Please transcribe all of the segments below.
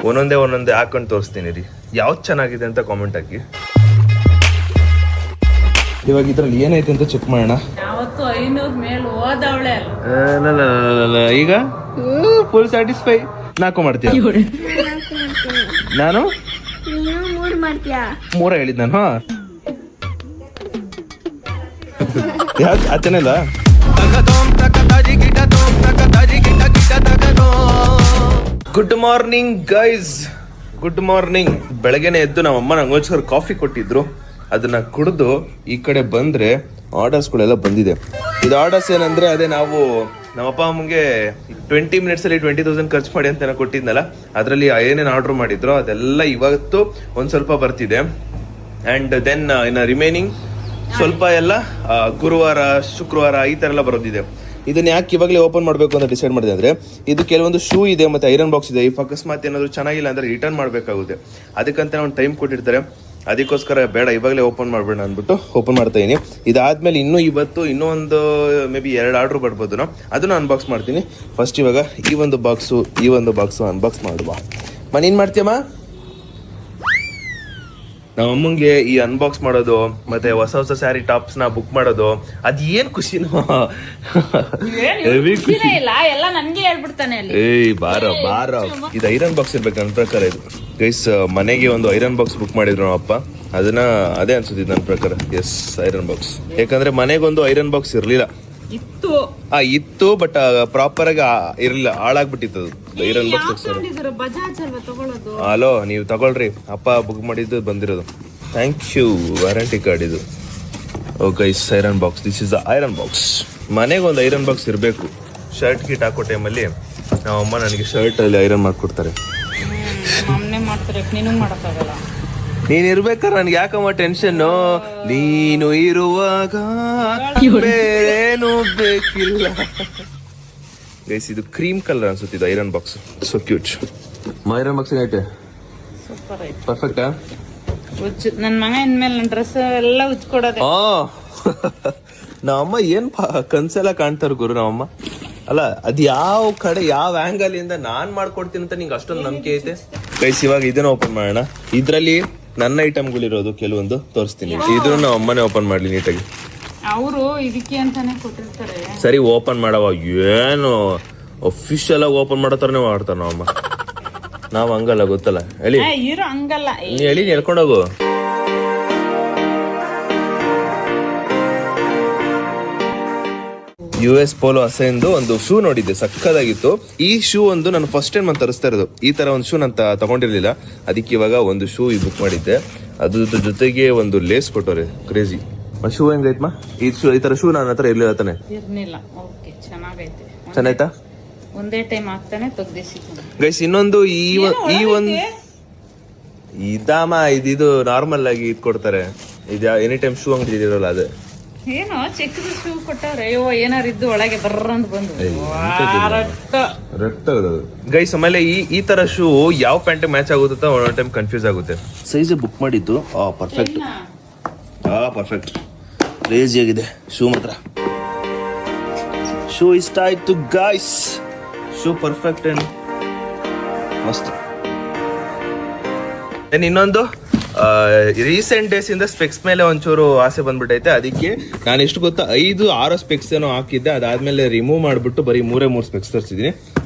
ಒಂದೊಂದೇ ಹಾಕೊಂಡು ತೋರಿಸ್ತೀನಿ ರೀ. ಯಾವ್ದು ಚೆನ್ನಾಗಿದೆ ಅಂತ ಕಾಮೆಂಟ್ ಹಾಕಿ. ಇವಾಗ ಇದ್ರಲ್ಲಿ ಏನೈತೆ ಅಂತ ಚೆಕ್ ಮಾಡೋಣ. ಯಾವತ್ತು 500 ಮೇಲೆ ಹೋದವಳೆ ಈಗ ಫುಲ್ ಸ್ಯಾಟಿಸ್ಫೈ. 4 ಮಾಡ್ತೀಯ? ನಾನು 3 ಹೇಳಿದ್ ನಾನು. ಯಾವ್ದು ಆತೇನಲ್ಲ. Good morning guys, good morning. ಬೆಳಗ್ಗೆನೆ ಎದ್ದು ನಮ್ಮಮ್ಮ ನಂಗೋಸ್ಕರ ಕಾಫಿ ಕೊಟ್ಟಿದ್ರು. ಅದನ್ನ ಕುಡಿದು ಈ ಕಡೆ ಬಂದ್ರೆ ಆರ್ಡರ್ಸ್ಗಳೆಲ್ಲ ಬಂದಿದೆ. ಇದು ಆರ್ಡರ್ಸ್ ಏನಂದ್ರೆ ಅದೇ ನಾವು ನಮ್ಮಪ್ಪ ಅಮ್ಮಗೆ 20 ಮಿನಿಟ್ಸಲ್ಲಿ 20,000 ಖರ್ಚು ಮಾಡಿ ಅಂತ ಕೊಟ್ಟಿದ್ನಲ್ಲ, ಅದರಲ್ಲಿ ಏನೇನು ಆರ್ಡರ್ ಮಾಡಿದ್ರು ಅದೆಲ್ಲ ಇವತ್ತು ಒಂದು ಸ್ವಲ್ಪ ಬರ್ತಿದೆ. ಆ್ಯಂಡ್ ದೆನ್ ಇನ್ನು ರಿಮೈನಿಂಗ್ ಸ್ವಲ್ಪ ಎಲ್ಲ ಗುರುವಾರ ಶುಕ್ರವಾರ ಈ ಥರ ಎಲ್ಲ ಬರೋದಿದೆ. ಇದನ್ನ ಯಾಕೆ ಇವಾಗಲೇ ಓಪನ್ ಮಾಡಬೇಕು ಅಂತ ಡಿಸೈಡ್ ಮಾಡಿದೆ ಅಂದರೆ, ಇದು ಕೆಲವೊಂದು ಶೂ ಇದೆ ಮತ್ತು ಐರನ್ ಬಾಕ್ಸ್ ಇದೆ. ಇಫ್ ಅಕಸ್ಮಾತ್ ಏನಾದರೂ ಚೆನ್ನಾಗಿಲ್ಲ ಅಂದರೆ ರಿಟರ್ನ್ ಮಾಡಬೇಕಾಗುತ್ತೆ. ಅದಕ್ಕಂತ ಒಂದು ಟೈಮ್ ಕೊಟ್ಟಿರ್ತಾರೆ. ಅದಕ್ಕೋಸ್ಕರ ಬೇಡ ಇವಾಗಲೇ ಓಪನ್ ಮಾಡಬೇಡ ಅಂದ್ಬಿಟ್ಟು ಓಪನ್ ಮಾಡ್ತಾ ಇದೀನಿ. ಇದಾದ್ಮೇಲೆ ಇವತ್ತು ಇನ್ನೂ ಒಂದು ಮೇ ಬಿ 2 ಆರ್ಡ್ರ್ ಬರ್ಬೋದು. ಅದನ್ನು ಅನ್ಬಾಕ್ಸ್ ಮಾಡ್ತೀನಿ. ಫಸ್ಟ್ ಇವಾಗ ಈ ಒಂದು ಬಾಕ್ಸು ಅನ್ಬಾಕ್ಸ್ ಮಾಡುವ. ನೀನು ಮಾಡ್ತೀಯಮ್ಮ? ನಮ್ಮ ಅಮ್ಮಂಗೆ ಈ ಅನ್ಬಾಕ್ಸ್ ಮಾಡೋದು ಮತ್ತೆ ಹೊಸ ಸ್ಯಾರಿ ಟಾಪ್ಸ್ ನ ಬುಕ್ ಮಾಡೋದು ಅದ್ ಏನ್ ಖುಷಿನೋ. ಏಯ್ ಬಾರೋ ಇದು ಐರನ್ ಬಾಕ್ಸ್ ಇರ್ಬೇಕು ನನ್ನ ಪ್ರಕಾರ. ಇದು ಗೈಸ್ ಮನೆಗೆ ಒಂದು ಐರನ್ ಬಾಕ್ಸ್ ಬುಕ್ ಮಾಡಿದ್ರು ನಮ್ಮ ಅಪ್ಪ. ಅದನ್ನ ಅದೇ ಅನ್ಸುತ್ತಿದ್ದು ನನ್ನ ಪ್ರಕಾರ. Yes, iron box. ಯಾಕಂದ್ರೆ ಮನೆಗೊಂದು ಐರನ್ ಬಾಕ್ಸ್ ಇರ್ಲಿಲ್ಲ. ಇತ್ತು ಬಟ್ ಪ್ರಾಪರ್ ಆಗಿ ಇರ್ಲಿಲ್ಲ, ಹಾಳಾಗ್ಬಿಟ್ಟಿತ್ತು ಐರನ್ ಬಾಕ್ಸ್. ಹಲೋ, ನೀವು ತಗೊಳ್ರಿ, ಅಪ್ಪ ಬುಕ್ ಮಾಡಿದ್ದು ಬಂದಿರೋದು. ಥ್ಯಾಂಕ್ ಯು, ವಾರಂಟಿ ಕಾರ್ಡ್ ಇದು. Oh guys, iron box, this is the iron box. ಮನೆಗೊಂದು ಐರನ್ ಬಾಕ್ಸ್ ಇರಬೇಕು. ಶರ್ಟ್ ಗಿಟ್ ಹಾಕೋ ಟೈಮಲ್ಲಿ ನಮ್ಮ ಅಮ್ಮ ನನಗೆ ಶರ್ಟ್ ಅಲ್ಲಿ ಐರನ್ ಮಾಡ್ಕೊಡ್ತಾರೆ. ನೀನ್ ಇರ್ಬೇಕಾದ್ರೆ ನನ್ಗೆ ಯಾಕಮ್ಮ ಟೆನ್ಷನ್ನು? ನೀನು ಇರುವಾಗ ಬೇರೇನು ಬೇಕಿಲ್ಲ. ಗೈಸ್, ಇದು ಕ್ರೀಮ್ ಕಲರ್ ಅನ್ಸುತ್ತಿದ್ದು iron box. So cute. Iron box ಏನೈತೆ? ಪರ್ಫೆಕ್ಟಾ? ನನ್ನ ಮಗ ಇನ್ಮೇಲೆ ಡ್ರೆಸ್ ಎಲ್ಲ ಉಜ್ಕೊಡೋದೆ. ನಮ್ಮಮ್ಮ ಏನ್ ಕನ್ಸೆಲ್ಲ ಕಾಣ್ತಾರ ಗುರು ನಮ್ಮಮ್ಮ. ಅಲ್ಲ, ಅದ್ ಯಾವ ಕಡೆ ಯಾವ ಆಂಗಲ್ ಇಂದ ನಾನ್ ಮಾಡ್ಕೊಡ್ತೀನಿ ಅಂತ ನಿಂಗೆ ಅಷ್ಟೊಂದು ನಂಬಿಕೆ ಐತೆ. ಗೈಸ್, ಇವಾಗ ಇದನ್ನ ಓಪನ್ ಮಾಡೋಣ. ಇದ್ರಲ್ಲಿ ನನ್ನ ಐಟಮ್ಗಳಿರೋದು ಕೆಲವೊಂದು ತೋರಿಸ್ತೀನಿ. ಇದನ್ನ ನಮ್ಮ ಅಮ್ಮನೇ ಓಪನ್ ಮಾಡ್ಲಿ ನೀಟಾಗಿ. ಅವರು ಇದಕ್ಕೆ ಅಂತಾನೆ ಕೊಟ್ಟಿರ್ತಾರೆ. ಸರಿ, ಓಪನ್ ಮಾಡವ. ಏನು ಅಫಿಷಿಯಲ್ ಆಗಿ ಓಪನ್ ಮಾಡೋ ತರನೇ ಮಾಡ್ತಾರ ನಾವಮ್ಮ. ನಾವ್ ಹಂಗಲ್ಲ, ಗೊತ್ತಲ್ಲ. ಹೇಳಿ ಹಂಗಲ್ಲ, ಹೇಳಿ, ಹೇಳ್ಕೊಂಡೋಗು. US ಪೋಲೋ ಅಸೆಂದು ಒಂದು ಶೂ ನೋಡಿದ್ದೆ, ಸಕ್ಕದಾಗಿತ್ತು. ಈ ಶೂ ಒಂದು ನಾನು ಫಸ್ಟ್ ಟೈಮ್ ನಾನು ತರಿಸ್ತಾ ಇರೋದು. ಈ ತರ ಒಂದು ಶೂ ನಾನು ತಗೊಂಡಿರ್ಲಿಲ್ಲ. ಅದಕ್ಕೆ ಇವಾಗ ಒಂದು ಶೂ ಬುಕ್ ಮಾಡಿದ್ದೆ. ಅದ್ರ ಜೊತೆಗೆ ಒಂದು ಲೇಸ್ ಕೊಟ್ಟವ್ರೆ, ಕ್ರೇಜಿ. ಶೂ ಹೆಂಗೈತ್ಮಾ? ಈ ತರ ಶೂ ನನ್ನ ಹತ್ರ ಇರ್ಲಿಲ್ಲ ತಾನೆ? ಚೆನ್ನಾಯ್ತಾ? ಒಂದೇ ಟೈಮ್ ಆಗ್ತಾನೆ ತೆಗ್ದಿಸಿದ್ದೀನಿ. ಗೈಸ್, ಇನ್ನೊಂದು ಈ ಒಂದು ಇದಾಮ, ಇದು ನಾರ್ಮಲ್ ಆಗಿ ಇದು ಕೊಡ್ತಾರೆ. ಇದು ಎನಿ ಟೈಮ್ ಶೂ ಅಂಗಡಿ ಇದಿರಲ್ಲ, ಅದೇ ಏನೋ ಚಿಕ್ಕದು ಶೂ ಕೊಟ್ಟವ್ರೆ. ಅಯ್ಯೋ, ಏನಾರು ಇದ್ದು ಒಳಗೆ ಬರ್ರಂತ ಬಂದು ಗೈಸ್. ಆಮೇಲೆ ಈ ತರ ಶೂ ಯಾವ ಪ್ಯಾಂಟ್ ಮ್ಯಾಚ್ ಆಗುತ್ತೆ ಒಂದೊಂದು ಟೈಮ್ ಕನ್ಫ್ಯೂಸ್ ಆಗುತ್ತೆ. ಸೈಜ್ ಬುಕ್ ಮಾಡಿದ್ದು ಪರ್ಫೆಕ್ಟ್, ಪರ್ಫೆಕ್ಟ್. ಕ್ರೇಜಿ ಆಗಿದೆ ಶೂ ಮಾತ್ರ. ಶೂ ಇಷ್ಟ ಆಯ್ತು ಗೈಸ್. ಶೂ ಪರ್ಫೆಕ್ಟ್ ಅಂಡ್ ಮಸ್ತ್. ಇನ್ನೊಂದು ರೀಸೆಂಟ್ ಡೇಸ್ ಇಂದ ಸ್ಪೆಕ್ಸ್ ಮೇಲೆ ಒಂಚೂರು ಆಸೆ ಬಂದ್ಬಿಟ್ಟೈತೆ. ಅದಕ್ಕೆ ನಾನು ಎಷ್ಟು ಗೊತ್ತಾ 5-6 ಸ್ಪೆಕ್ಸ್ ಏನೋ ಹಾಕಿದ್ದೆ. ಅದಾದ್ಮೇಲೆ ರಿಮೂವ್ ಮಾಡ್ಬಿಟ್ಟು ಬರೀ 3 ಸ್ಪೆಕ್ಸ್ ತರಿಸಿದೀನಿ.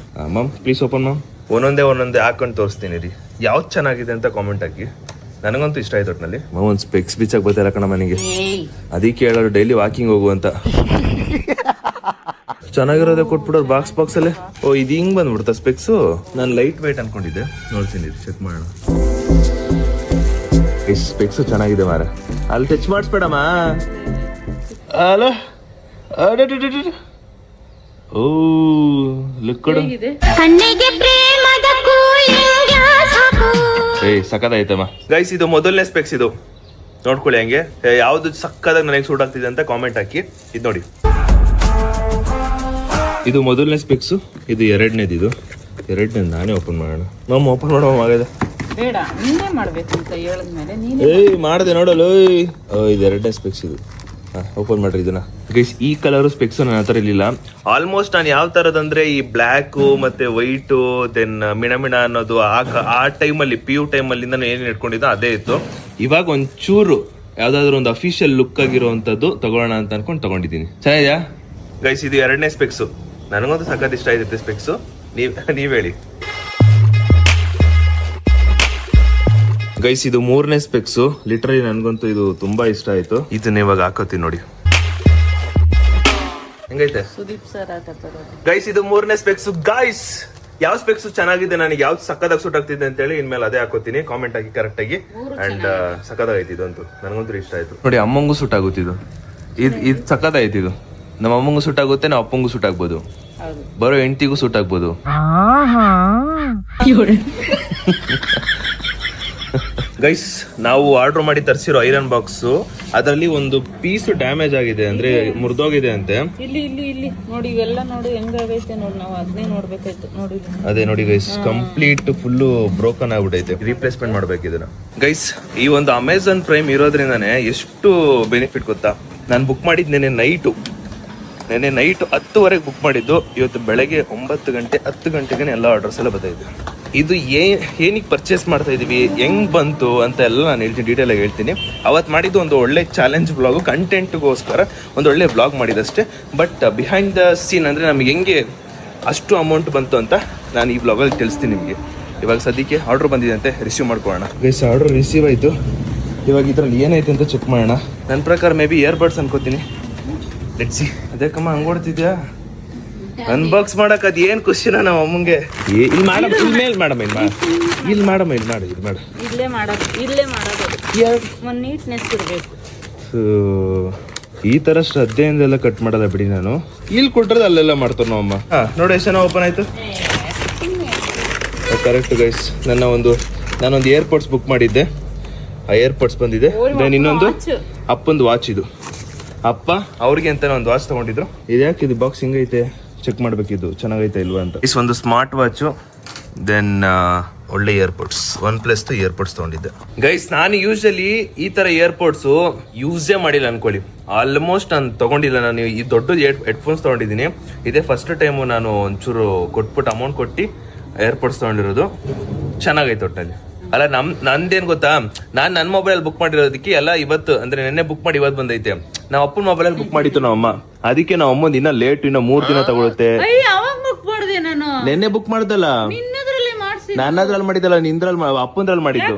Ma'am please open ma'am. ಒಂದೊಂದೇ ಹಾಕೊಂಡು ತೋರಿಸ್ತೀನಿ ರೀ. ಯಾವ್ದು ಚೆನ್ನಾಗಿದೆ ಅಂತ ಕಾಮೆಂಟ್ ಹಾಕಿ. ನನಗಂತೂ ಇಷ್ಟ ಆಯ್ತು ಒಟ್ಟಿನಲ್ಲಿ. ಒಂದು ಸ್ಪೆಕ್ಸ್ ಬಿಚ್ಚಾಕ್ ಬರ್ತಾರ ಕಣ ಮನೆಗೆ. ಅದಕ್ಕೆ ಹೇಳೋರು ಡೈಲಿ ವಾಕಿಂಗ್ ಹೋಗುವಂತ. ಚೆನ್ನಾಗಿರೋದೇ ಕೊಟ್ಬಿಡೋರು ಬಾಕ್ಸ್ ಅಲ್ಲೇ. ಓ, ಇದು ಹಿಂಗ್ ಬಂದ್ಬಿಡ್ತಾ ಸ್ಪೆಕ್ಸು? ನಾನು ಲೈಟ್ ವೇಟ್ ಅನ್ಕೊಂಡಿದ್ದೆ. ನೋಡ್ತೀನಿ, ಚೆಕ್ ಮಾಡೋಣ. ಸ್ಪೆಕ್ಸು ಚೆನ್ನಾಗಿದೆ ಮಾರ. ಅಲ್ಲಿ ಟಚ್ ಮಾಡಿಸ್ಬೇಡಮ್ಮ. ಅಲ್ಲ, ಓ ಲುಕ್ ಕೊಡು. ಸಕ್ಕದಾಯ್ತಮ್ಮ ಗೈಸ್. ಇದು ಮೊದಲನೇ ಸ್ಪೆಕ್ಸ್. ಇದು ನೋಡ್ಕೊಳ್ಳಿ ಹಂಗೆ. ಯಾವ್ದು ಸಕ್ಕದಾಗ ನನಗೆ ಸೂಟ್ ಆಗ್ತಿದೆ ಅಂತ ಕಾಮೆಂಟ್ ಹಾಕಿ. ಇದು ನೋಡಿ, ಇದು ಮೊದಲನೇ ಸ್ಪೆಕ್ಸು. ಇದು ಎರಡನೇದು ನಾನೇ ಓಪನ್ ಮಾಡೋಣ. ನಮ್ಮ ಓಪನ್ ಮಾಡೋ ಆಗಿದೆ. ಬೇಡ, ನೀನೇ ಮಾಡ್ಬೇಕು ಅಂತ ಹೇಳಿದ್ಮೇಲೆ ಏಯ್ ಮಾಡಿದೆ ನೋಡಲು. ಇದು ಎರಡನೇ ಸ್ಪೆಕ್ಸ್. ಇದು ಓಪನ್ ಮಾಡ್ರಿ ಇದನ್ನ ಗೈಸ್. ಈ ಕಲರ್ ಸ್ಪೆಕ್ಸ್ ನನ್ನ ಹತ್ರ ಇರಲಿಲ್ಲ. ಆಲ್ಮೋಸ್ಟ್ ನಾನು ಯಾವ ತರದಂದ್ರೆ ಈ ಬ್ಲ್ಯಾಕು ಮತ್ತೆ ವೈಟು ದೆನ್ ಮಿಣ ಅನ್ನೋದು ಆ ಟೈಮಲ್ಲಿ PU ಟೈಮಲ್ಲಿ ನಾನು ಏನೇನು ಇಟ್ಕೊಂಡಿದ್ದೋ ಅದೇ ಇತ್ತು. ಇವಾಗ ಒಂಚೂರು ಯಾವ್ದಾದ್ರು ಒಂದು ಅಫಿಷಿಯಲ್ ಲುಕ್ ಆಗಿರುವಂತದ್ದು ತಗೊಳ್ಳೋಣ ಅಂತ ಅನ್ಕೊಂಡು ತಗೊಂಡಿದ್ದೀನಿ. ಚೆನ್ನಾಗಿದೆಯಾ ಗೈಸ್? ಇದು 2ನೇ ಸ್ಪೆಕ್ಸು. ನನಗಂತೂ ಸಖತ್ ಇಷ್ಟ ಆಗುತ್ತೆ ಸ್ಪೆಕ್ಸು. ನೀವ್ ಹೇಳಿ ಗೈಸ್. ಇದು 3ನೇ ಸ್ಪೆಕ್ಸು. ಲಿಟ್ರಲಿ ನನ್ಗಂತೂ ಇದು ತುಂಬಾ ಇಷ್ಟ ಆಯ್ತು. ಇದನ್ನ ಇವಾಗ ಹಾಕೋತೀನಿ ನೋಡಿ ಹೆಂಗೈತೆ ಸುದೀಪ್ ಸರ್ ಗೈಸ್. ಇದು 3ನೇ ಸ್ಪೆಕ್ಸು. ಗೈಸ್ ಯಾವ ಸ್ಪೆಕ್ಸ್ ಚೆನ್ನಾಗಿದೆ, ನನಗೆ ಯಾವ್ದು ಸಕ್ಕದಾಗಿ ಸೂಟ್ ಆಗ್ತಿದೆ ಅಂತ ಹೇಳಿ ಇನ್ಮೇಲೆ ಅದೇ ಹಾಕೋತೀನಿ. ಕಾಮೆಂಟ್ ಆಗಿ ಕರೆಕ್ಟ್ ಆಗಿ. ಅಂಡ್ ಸಕ್ಕದಾಗೈತಿ ಇದಂತೂ, ನನಗಂತೂ ಇಷ್ಟ ಆಯ್ತು ನೋಡಿ. ಅಮ್ಮಂಗೂ ಸೂಟ್ ಆಗುತ್ತಿದ್ದು ಇದು ಸಕ್ಕದಾಯ್ತು. ಇದು ನಮ್ಮ ಅಮ್ಮಂಗೂ ಸೂಟ್ ಆಗುತ್ತೆ, ನಮ್ಮ ಅಪ್ಪಂಗೂ ಸೂಟ್ ಆಗ್ಬೋದು, ಬರೋ ಹೆಂಡತಿಗೂ ಸೂಟ್ ಆಗ್ಬೋದು. ಗೈಸ್ ನಾವು ಆರ್ಡರ್ ಮಾಡಿ ತರಿಸಿರೋ ಐರನ್ ಬಾಕ್ಸ್ ಅದರಲ್ಲಿ ಒಂದು ಪೀಸ್ ಡ್ಯಾಮೇಜ್ ಆಗಿದೆ, ಅಂದ್ರೆ ಮುರಿದೋಗಿದೆ ಅಂತೆ. ಇಲ್ಲಿ ಇಲ್ಲಿ ಇಲ್ಲಿ ನೋಡಿ, ಇವೆಲ್ಲ ನೋಡಿ ಹೆಂಗಾಗೈತೆ ನೋಡಿ. ನಾವು ಅದನ್ನೇ ನೋಡ್ಬೇಕಾಯ್ತು ನೋಡಿ. ಅದೇ ನೋಡಿ ಗೈಸ್, ಕಂಪ್ಲೀಟ್ ಫುಲ್ಲು ಬ್ರೋಕನ್ ಆಗ್ಬಿಟ್ಟೈತೆ. ರೀಪ್ಲೇಸ್ಮೆಂಟ್ ಮಾಡ್ಬೇಕು ಇದನ್ನ ಗೈಸ್. ಈ ಒಂದು ಅಮೆಝಾನ್ ಪ್ರೈಮ್ ಇರೋದ್ರಿಂದಾನೆ ಎಷ್ಟು ಬೆನಿಫಿಟ್ ಗೊತ್ತಾ. ನಾನು ಬುಕ್ ಮಾಡಿದ್ ನೆನ್ನೆ ನೈಟು 10:00 ಬುಕ್ ಮಾಡಿದ್ದು. ಇವತ್ತು ಬೆಳಗ್ಗೆ 10 ಗಂಟೆಗೆ ಎಲ್ಲ ಆರ್ಡರ್ಸ್ ಎಲ್ಲ ಬರ್ತಾಯಿದೆ. ಇದು ಏನಕ್ಕೆ ಪರ್ಚೇಸ್ ಮಾಡ್ತಾ ಇದೀವಿ, ಹೆಂಗ್ ಬಂತು ಅಂತ ಎಲ್ಲ ನಾನು ಹೇಳ್ತೀನಿ, ಡೀಟೇಲ್ ಆಗಿ ಹೇಳ್ತೀನಿ. ಅವತ್ತು ಮಾಡಿದ್ದು ಒಂದು ಒಳ್ಳೆ ಚಾಲೆಂಜ್ ಬ್ಲಾಗು, ಕಂಟೆಂಟ್ಗೋಸ್ಕರ ಒಂದು ಒಳ್ಳೆ ಬ್ಲಾಗ್ ಮಾಡಿದಷ್ಟೇ. ಬಟ್ ಬಿಹೈಂಡ್ ದ ಸೀನ್ ಅಂದರೆ ನಮಗೆ ಹೆಂಗೆ ಅಷ್ಟು ಅಮೌಂಟ್ ಬಂತು ಅಂತ ನಾನು ಈ ಬ್ಲಾಗಲ್ಲಿ ತಿಳಿಸ್ತೀನಿ ನಿಮಗೆ. ಇವಾಗ ಸದ್ಯಕ್ಕೆ ಆರ್ಡ್ರ್ ಬಂದಿದೆ ಅಂತೆ, ರಿಸೀವ್ ಮಾಡ್ಕೊಳ್ಳೋಣ ಗೈಸ್. ಆರ್ಡ್ರ್ ರಿಸೀವ್ ಆಯಿತು. ಇವಾಗ ಇದರಲ್ಲಿ ಏನೈತೆ ಅಂತ ಚೆಕ್ ಮಾಡೋಣ. ನನ್ನ ಪ್ರಕಾರ ಮೇ ಬಿ ಇಯರ್ಬಡ್ಸ್ ಅನ್ಕೋತೀನಿ. ಲೆಟ್ಸಿ. ಅದೇ ಕಮ್ಮ ಹಂಗೊಡ್ತಿದ್ಯಾ ಅನ್ಬಾಕ್ಸ್ ಮಾಡಕ್. ಅದ್ ಏನ್ ಖುಷಿನ ನಮ್ಮ ಅಮ್ಮಂಗೆ. ಇಲ್ಲಿ ಮಾಡಮ್ಮ, ಇಲ್ಲಿ ಮಾಡಮ್ಮ, ಇಲ್ಲಿ ಮಾಡಮ್ಮ, ಇಲ್ಲಿ ಮಾಡು, ಇದು ಮಾಡು. ಇಲ್ಲೇ ಮಾಡೋದು ಒಂದು ನೀಟ್ನೆಸ್ ಇರಬೇಕು. ಈ ತರ ಶ್ರದ್ಧೆಯಿಂದೆಲ್ಲ ಕಟ್ ಮಾಡಲ್ಲ ಬಿಡಿ ನಾನು. ಇಲ್ಲಿ ಕೊಟ್ರದ ಅಲ್ಲೆಲ್ಲ ಮಾಡ್ತಾರ ನಮ್ಮಮ್ಮ. ನೋಡಿ ಎಷ್ಟು ಜನ ಓಪನ್ ಆಯ್ತು. Correct guys. ನಾನೊಂದು ಏರ್ಪೋರ್ಟ್ಸ್ ಬುಕ್ ಮಾಡಿದ್ದೆ, ಆ ಏರ್ಪೋರ್ಟ್ಸ್ ಬಂದಿದೆ. ದೆನ್ ಇನ್ನೊಂದು ಅಪ್ಪಂದು ವಾಚ್. ಇದು ಅಪ್ಪ ಅವ್ರಿಗೆ ಅಂತ ಒಂದು ವಾಚ್ ತಗೊಂಡಿದ್ರು. ಇದ್ಯಾಕೆ ಇದು ಬಾಕ್ಸ್ ಹಿಂಗೈತೆ ಚೆಕ್ ಮಾಡ್ಬೇಕಿದ್ದು ಚೆನ್ನಾಗೈತೆ ಇಲ್ವಾ ಅಂತ. ಇಸ್ ಒಂದು ಸ್ಮಾರ್ಟ್ ವಾಚು, ದೆನ್ ಒಳ್ಳೆ ಇಯರ್ಪೋರ್ಟ್ಸ್, OnePlus ಇಯರ್ಪೋರ್ಟ್ಸ್ ತಗೊಂಡಿದ್ದೆ ಗೈಸ್. ನಾನು ಯೂಶಲಿ ಈ ತರ ಇಯರ್ಪೋರ್ಟ್ಸ್ ಯೂಸೇ ಮಾಡಿಲ್ಲ ಅನ್ಕೊಳ್ಳಿ. ಆಲ್ಮೋಸ್ಟ್ ನಾನು ತಗೊಂಡಿಲ್ಲ. ನಾನು ಈ ದೊಡ್ಡ ಹೆಡ್ಫೋನ್ಸ್ ತಗೊಂಡಿದ್ದೀನಿ. ಇದೇ ಫಸ್ಟ್ ಟೈಮು ನಾನು ಒಂಚೂರು ಕೊಟ್ಬಿಟ್ಟು ಅಮೌಂಟ್ ಕೊಟ್ಟು ಏರ್ಪೋರ್ಟ್ಸ್ ತಗೊಂಡಿರೋದು. ಚೆನ್ನಾಗೈತೆ ಒಟ್ಟಲ್ಲಿ. ಅಲ್ಲ ನಂದೇನ್ ಗೊತ್ತಾ, ನಾನು ನನ್ನ ಮೊಬೈಲ್ ಬುಕ್ ಮಾಡಿರೋದಕ್ಕೆ ಎಲ್ಲ ಇವತ್ತು ಅಂದ್ರೆ ನೆನ್ನೆ ಬುಕ್ ಮಾಡಿ ಇವತ್ತು ಬಂದೈತೆ. ನಾವು ಅಪ್ಪನ ಮೊಬೈಲ್ ಬುಕ್ ಮಾಡಿತ್ತು ನಾವಮ್ಮ. ಅದಕ್ಕೆ ನಾವು ಅಮ್ಮಂದು ಇನ್ನ ಲೇಟ್, ಇನ್ನ 3 ದಿನ ತಗೊಳುತ್ತೆ. ನೆನ್ನೆ ಬುಕ್ ಮಾಡ್ದಲ್ಲ, ನನ್ನದ್ರಲ್ಲಿ ಮಾಡಿದ್ದಲ್ಲ, ನಿಂದ್ರಲ್ಲಿ ಅಪ್ಪಂದ್ರಲ್ಲಿ ಮಾಡಿದ್ದು.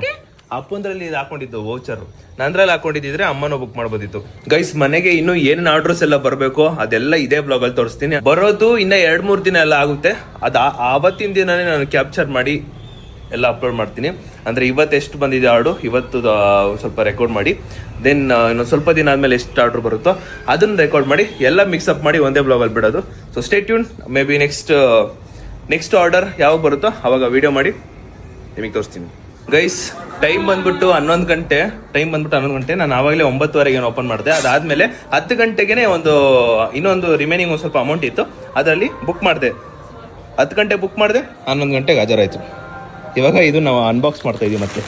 ಅಪ್ಪಂದ್ರಲ್ಲಿ ಇದು ಹಾಕೊಂಡಿದ್ದು ವೋಚರ್, ನಂದ್ರಲ್ಲಿ ಹಾಕೊಂಡಿದ್ರೆ ಅಮ್ಮನೂ ಬುಕ್ ಮಾಡ್ಬೋದಿತ್ತು ಗೈಸ್. ಮನೆಗೆ ಇನ್ನು ಏನೇನು ಆರ್ಡರ್ಸ್ ಎಲ್ಲ ಬರಬೇಕು ಅದೆಲ್ಲ ಇದೇ ಬ್ಲಾಗ್ ಅಲ್ಲಿ ತೋರಿಸ್ತೀನಿ. ಬರೋದು ಇನ್ನ 2-3 ದಿನ ಎಲ್ಲ ಆಗುತ್ತೆ. ಆವತ್ತಿನ ದಿನನೇ ನಾನು ಕ್ಯಾಪ್ಚರ್ ಮಾಡಿ ಎಲ್ಲ ಅಪ್ಲೋಡ್ ಮಾಡ್ತೀನಿ. ಅಂದರೆ ಇವತ್ತು ಎಷ್ಟು ಬಂದಿದೆ ಆರ್ಡು, ಇವತ್ತು ಸ್ವಲ್ಪ ರೆಕಾರ್ಡ್ ಮಾಡಿ, ದೆನ್ ಇನ್ನೊಂದು ಸ್ವಲ್ಪ ದಿನ ಆದಮೇಲೆ ಎಷ್ಟು ಆರ್ಡ್ರ್ ಬರುತ್ತೋ ಅದನ್ನು ರೆಕಾರ್ಡ್ ಮಾಡಿ ಎಲ್ಲ ಮಿಕ್ಸಪ್ ಮಾಡಿ ಒಂದೇ ಬ್ಲಾಗಲ್ಲಿ ಬಿಡೋದು. So stay tune. May be next order ಯಾವಾಗ ಬರುತ್ತೋ ಅವಾಗ ವಿಡಿಯೋ ಮಾಡಿ ನಿಮಗೆ ತೋರಿಸ್ತೀನಿ ಗೈಸ್. ಟೈಮ್ ಬಂದ್ಬಿಟ್ಟು 11 ಗಂಟೆ. ನಾನು ಆವಾಗಲೇ 9:15 ಓಪನ್ ಮಾಡಿದೆ. ಅದಾದಮೇಲೆ 10 ಗಂಟೆಗೆ ಇನ್ನೊಂದು ರಿಮೈನಿಂಗ್ ಒಂದು ಸ್ವಲ್ಪ ಅಮೌಂಟ್ ಇತ್ತು, ಅದರಲ್ಲಿ ಬುಕ್ ಮಾಡಿದೆ. 10 ಗಂಟೆ ಬುಕ್ ಮಾಡಿದೆ, 11 ಗಂಟೆಗೆ ಹಾಜರಾಯಿತು. ಇವಾಗ ಇದು ನಾವು ಅನ್ಬಾಕ್ಸ್ ಮಾಡ್ತಾ ಇದೀವಿ. ಮತ್ತೆ